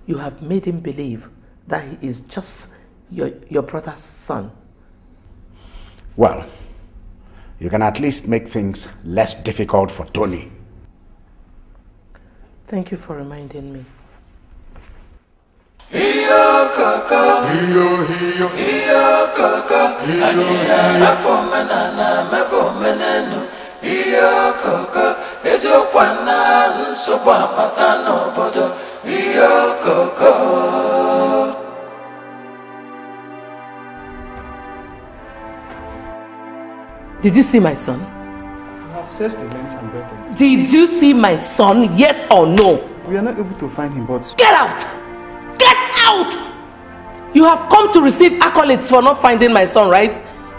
you have made him believe that he is just your brother's son. Well, you can at least make things less difficult for Tony. Thank you for reminding me. Iyo koko, iyo koko, aniya rapo menana mebo menenu. Iyo koko, eziokwana nsogbu apata n'obodo. Iyo koko. Did you see my son? I have searched the length and breadth of it. Did you see my son? Yes or no? We are not able to find him, but... Get out! Get out! You have come to receive accolades for not finding my son, right?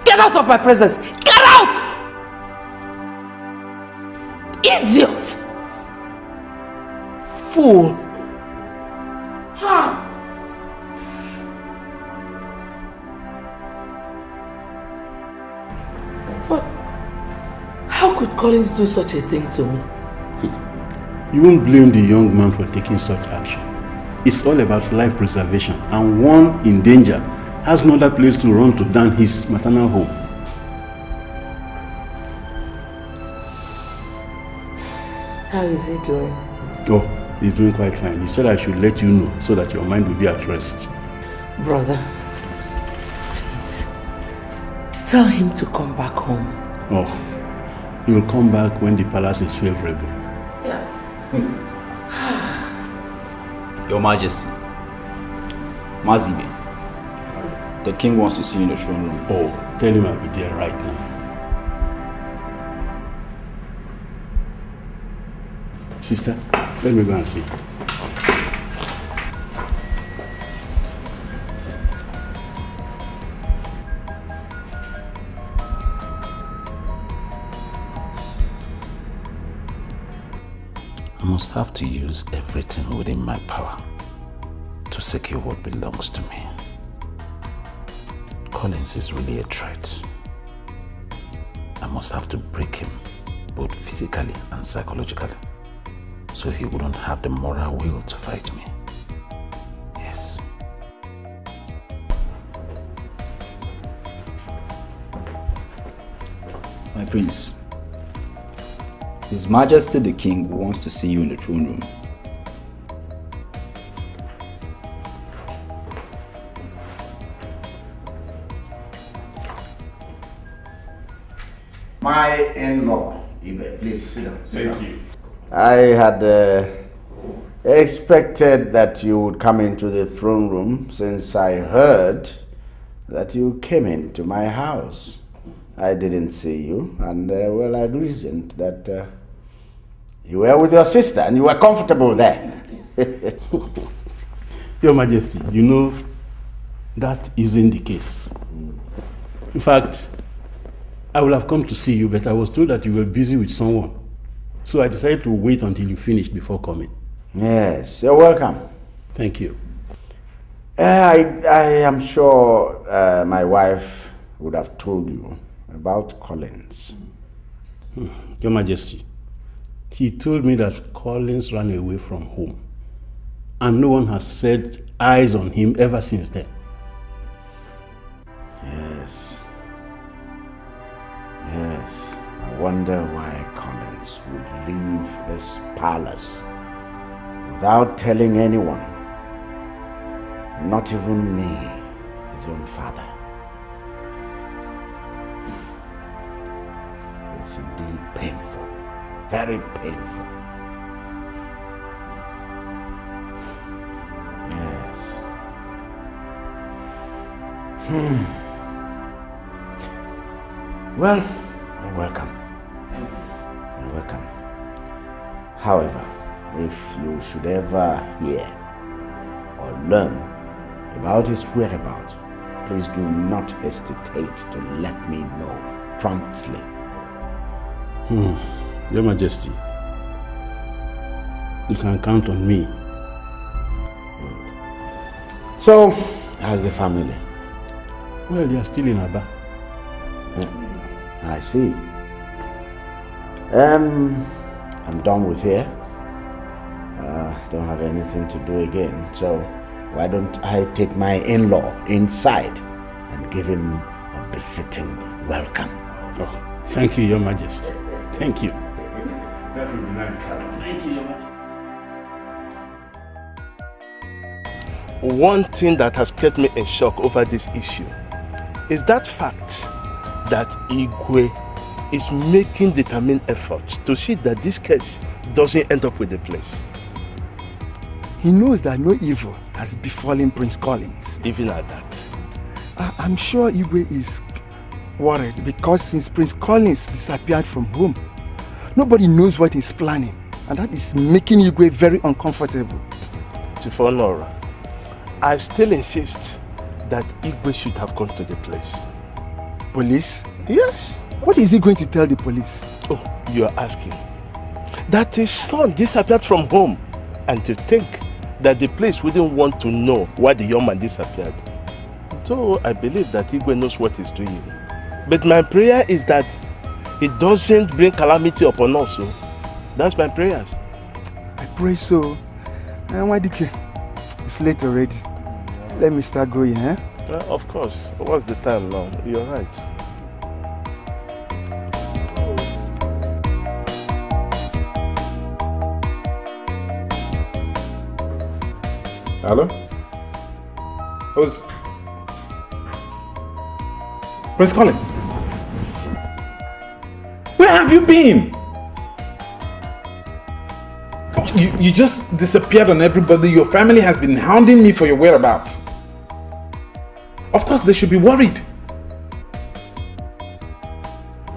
Get out of my presence! Get out! Idiot! Fool! Ha! What? How could Collins do such a thing to me? You won't blame the young man for taking such action. It's all about life preservation, and one in danger has no other place to run to than his maternal home. How is he doing? Oh, he's doing quite fine. He said I should let you know so that your mind will be at rest. Brother, please, tell him to come back home. Oh, he will come back when the palace is favorable. Yeah. Your Majesty, Mazibe, the king wants to see you in the throne room. Oh, tell him I'll be there right now. Sister, let me go and see. I must have to use everything within my power to secure what belongs to me. Collins is really a threat. I must have to break him, both physically and psychologically, so he wouldn't have the moral will to fight me. Yes. My prince, His Majesty the King wants to see you in the throne room. My in-law, Ibe, please sit down. Thank you. I had expected that you would come into the throne room since I heard that you came into my house. I didn't see you, and well, I reasoned that you were with your sister and you were comfortable there. Your Majesty, you know, that isn't the case. In fact, I would have come to see you, but I was told that you were busy with someone. So I decided to wait until you finished before coming. Yes, you're welcome. Thank you. I am sure my wife would have told you about Collins. Your Majesty, she told me that Collins ran away from home, and no one has set eyes on him ever since then. Yes. Yes. I wonder why Collins would leave this palace without telling anyone, not even me, his own father. It's indeed painful, very painful. Yes. Well, you're welcome. You're welcome. However, if you should ever hear or learn about his whereabouts, please do not hesitate to let me know promptly. Your Majesty, you can count on me. So, how's the family? Well, they are still in Aba. I see. I'm done with here. Don't have anything to do again, so why don't I take my in-law inside and give him a befitting welcome? Oh, thank you, Your Majesty. Thank you. That would be nice. Thank you, Your Majesty. One thing that has kept me in shock over this issue is that fact that Igwe is making determined efforts to see that this case doesn't end up with the place. He knows that no evil has befallen Prince Collins. Even at that. I'm sure Igwe is worried because since Prince Collins disappeared from home, nobody knows what he's planning, and that is making Igwe very uncomfortable. Chief Honora, I still insist that Igwe should have gone to the place. Police? Yes. What is he going to tell the police? Oh, you are asking. That his son disappeared from home, and to think that the place wouldn't want to know why the young man disappeared. So I believe that Igwe knows what he's doing. But my prayer is that he doesn't bring calamity upon us. So that's my prayers. I pray so. Why Dikeh? It's late already. Let me start going, eh? Of course. What's the time now? You're right. Hello? Who's... Prince Collins? Where have you been? Come on, you just disappeared on everybody. Your family has been hounding me for your whereabouts. Of course, they should be worried.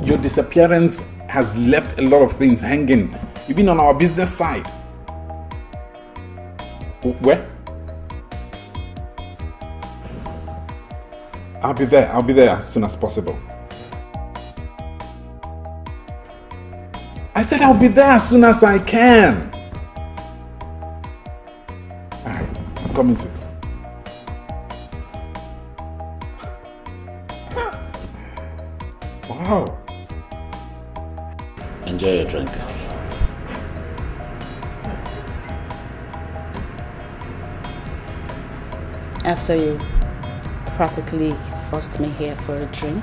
Your disappearance has left a lot of things hanging, even on our business side. Where? I'll be there as soon as possible. I said I'll be there as soon as I can. Alright, I'm coming to. Wow. Enjoy your drink. After you practically forced me here for a drink?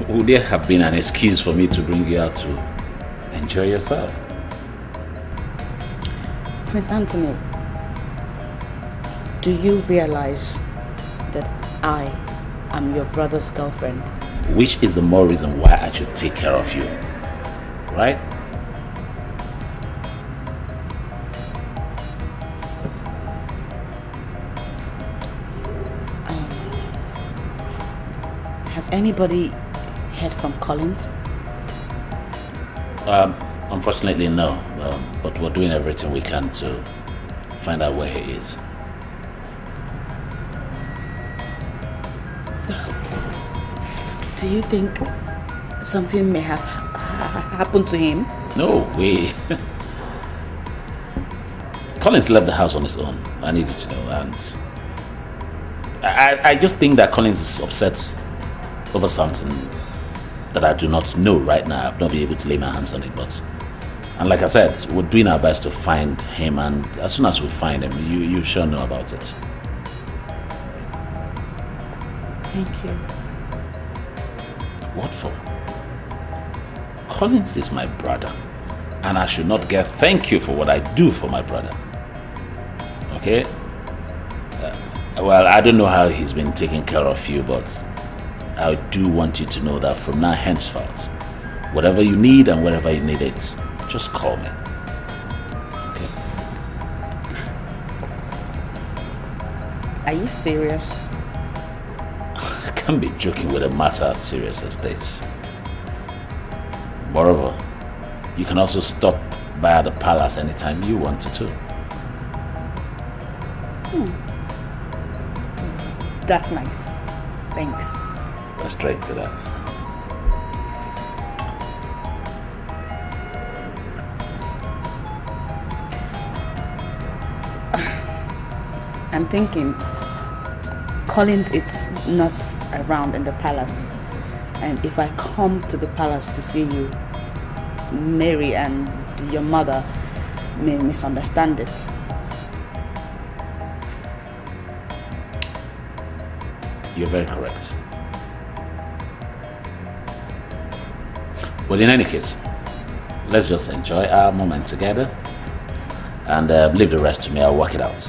Would there have been an excuse for me to bring you out to enjoy yourself? Prince Anthony, do you realize that I am your brother's girlfriend? Which is the more reason why I should take care of you, right? Has anybody heard from Collins? Unfortunately, no. But we're doing everything we can to find out where he is. Do you think something may have happened to him? No way. Collins left the house on his own. I need you to know. And I just think that Collins is upset over something that I do not know right now. I've not been able to lay my hands on it, and like I said, we're doing our best to find him, and as soon as we find him, you sure know about it. Thank you. What for? Collins is my brother, and I should not get thank you for what I do for my brother. Okay? Well, I don't know how he's been taking care of you, but I do want you to know that from now henceforth, whatever you need and wherever you need it, just call me. Okay? Are you serious? I can't be joking with a matter as serious as this. Moreover, you can also stop by at the palace anytime you want to. That's nice. Thanks. Let's straight to that. I'm thinking Collins is not around in the palace, and if I come to the palace to see you, Mary and your mother may misunderstand it. You're very correct. But in any case, let's just enjoy our moment together and leave the rest to me. I'll work it out.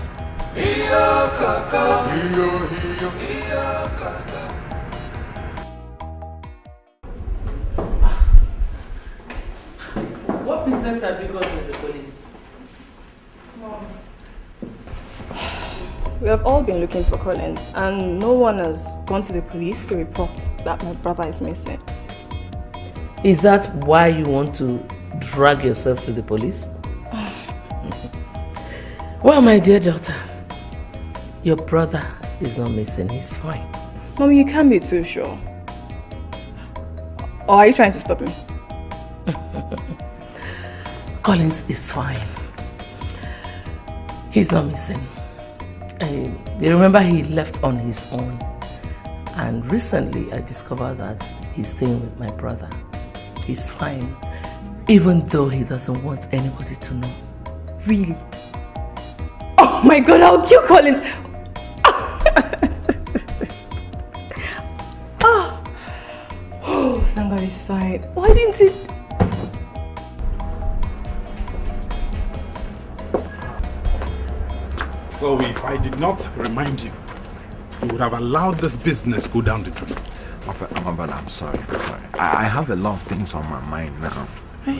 What business have you got with the police? Mom, we have all been looking for Collins, and no one has gone to the police to report that my brother is missing. Is that why you want to drag yourself to the police? Well, my dear daughter, your brother is not missing. He's fine. Mommy, you can't be too sure. Or are you trying to stop me? Collins is fine. He's not missing. You remember he left on his own. And recently I discovered that he's staying with my brother. He's fine, even though he doesn't want anybody to know. Really? Oh my God, I'll kill Collins! Oh, thank God he's fine. Why didn't he? So if I did not remind you, you would have allowed this business go down the drain. Amabala, I'm sorry. I have a lot of things on my mind now. Hey,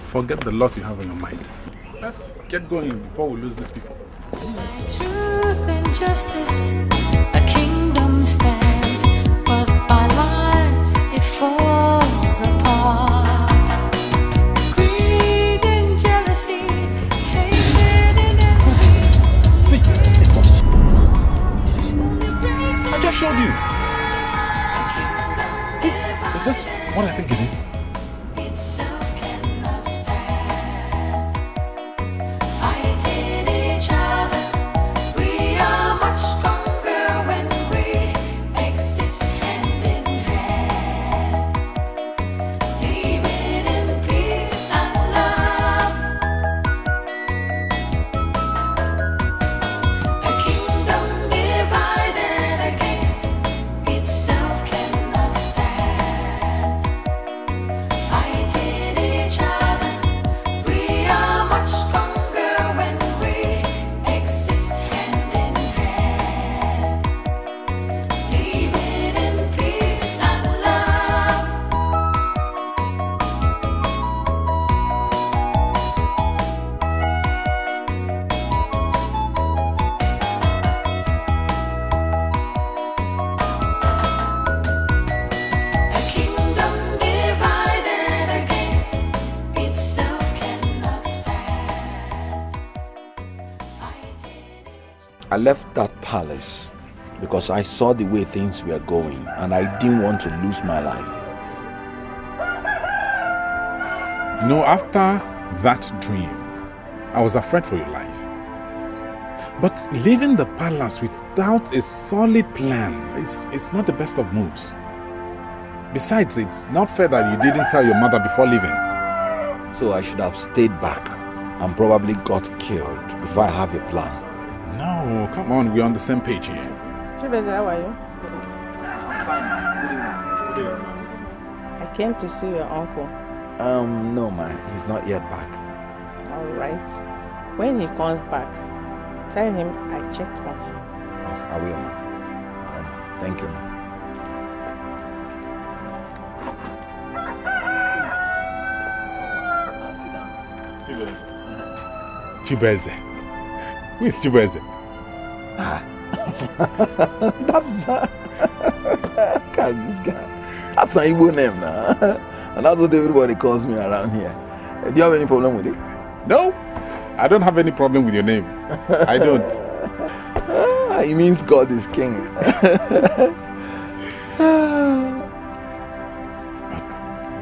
forget the lot you have on your mind. Let's get going before we lose these people. Truth and justice, a kingdom stands, but by lies it falls apart. Greed and jealousy, hatred and envy. I just showed you. Is this what I think it is? Itself cannot stand. Fighting each other, we are much stronger when we exist hand in hand. Living in peace and love. A kingdom divided against itself cannot stand. Fighting each other, we are much stronger when we exist hand in hand. Living in peace and love. A kingdom divided against itself cannot stand. I left that palace because I saw the way things were going and I didn't want to lose my life. You know, after that dream, I was afraid for your life. But leaving the palace without a solid plan is not the best of moves. Besides, it's not fair that you didn't tell your mother before leaving. So I should have stayed back and probably got killed before I have a plan. No, come on, we're on the same page here. Chibeze, how are you? I came to see your uncle. No, man, he's not yet back. All right. When he comes back, tell him I checked on him. I will, man. Thank you, man. Chibeze. Who is Chibeze? God, this guy. That's my Igbo name now. And that's what everybody calls me around here. Do you have any problem with it? No, I don't have any problem with your name. I don't. It means God is king.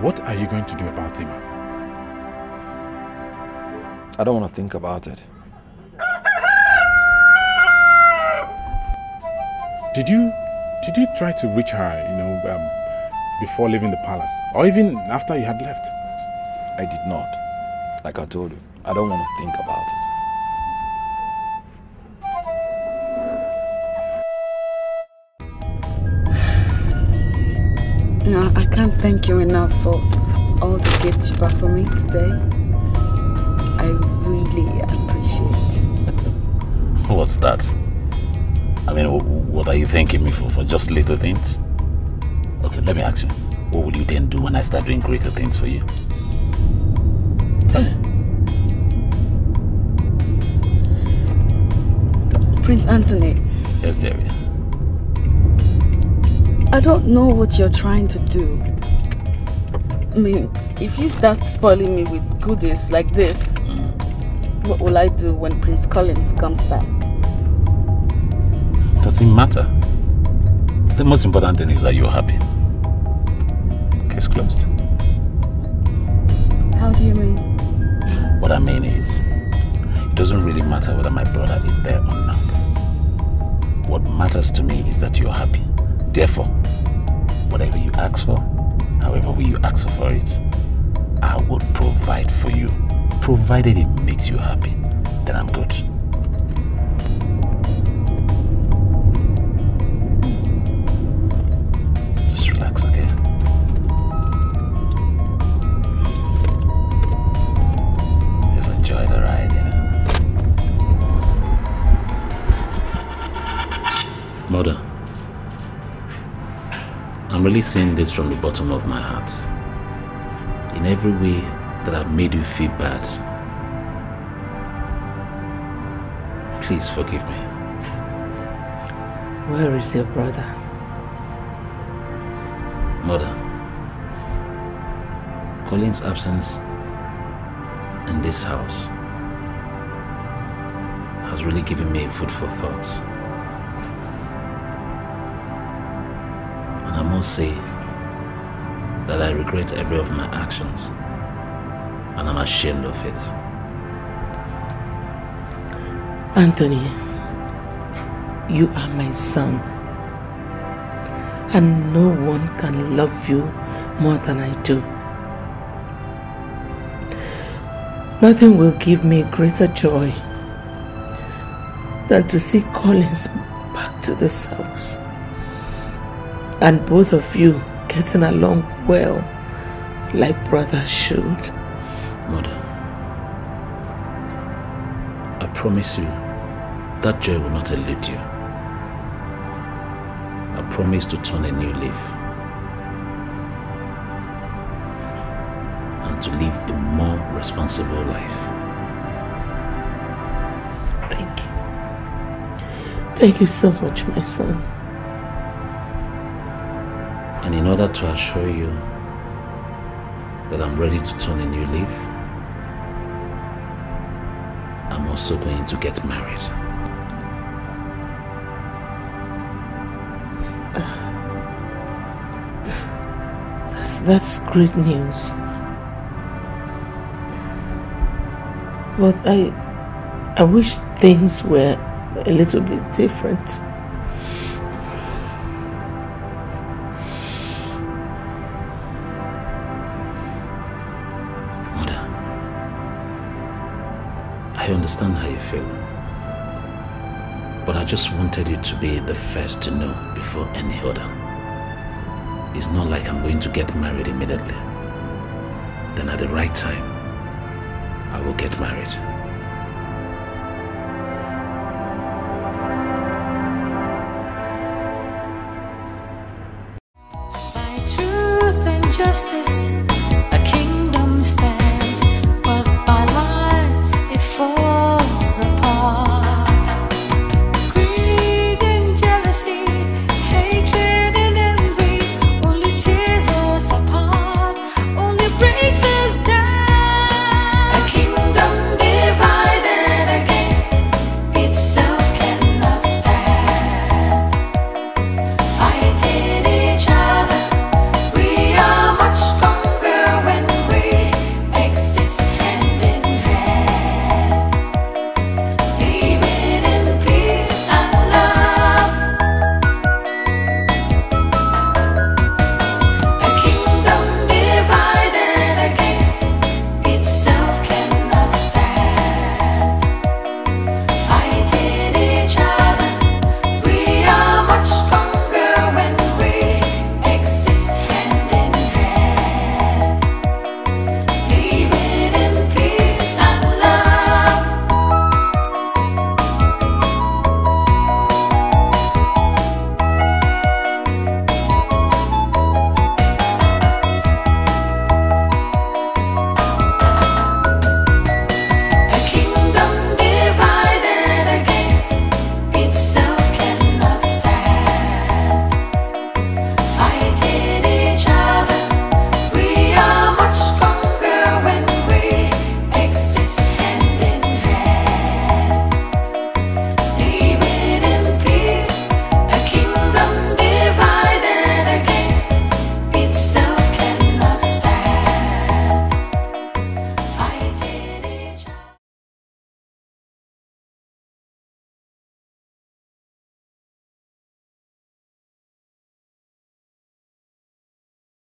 What are you going to do about him? I don't want to think about it. Did you try to reach her, before leaving the palace? Or even after you had left? I did not. Like I told you, I don't want to think about it. No, I can't thank you enough for all the gifts you brought for me today. I really appreciate it. What's that? I mean, what are you thanking me for just little things? Okay, let me ask you. What will you then do when I start doing greater things for you? Tell me. Prince Anthony. Yes, dearie. I don't know what you're trying to do. I mean, if you start spoiling me with goodies like this, what will I do when Prince Collins comes back? Doesn't matter. The most important thing is that you're happy. Case closed. How do you mean? What I mean is, it doesn't really matter whether my brother is there or not. What matters to me is that you're happy. Therefore, whatever you ask for, however way you ask for it, I would provide for you. Provided it makes you happy, then I'm good. Just relax, okay? Just enjoy the ride, I'm really saying this from the bottom of my heart. In every way that I've made you feel bad, please forgive me. Where is your brother? Mother, Colin's absence in this house has really given me food for thought. And I must say that I regret every of my actions, and I'm ashamed of it. Anthony, you are my son, and no one can love you more than I do. Nothing will give me greater joy than to see Collins back to this house, and both of you getting along well like brothers should. Mother, I promise you that joy will not elude you. I promise to turn a new leaf and to live a more responsible life. Thank you. Thank you so much, my son. And in order to assure you that I'm ready to turn a new leaf, I'm also going to get married. That's great news. But I wish things were a little bit different. Mother, I understand how you feel. But I just wanted you to be the first to know before any other. It's not like I'm going to get married immediately. Then at the right time, I will get married. By truth and justice,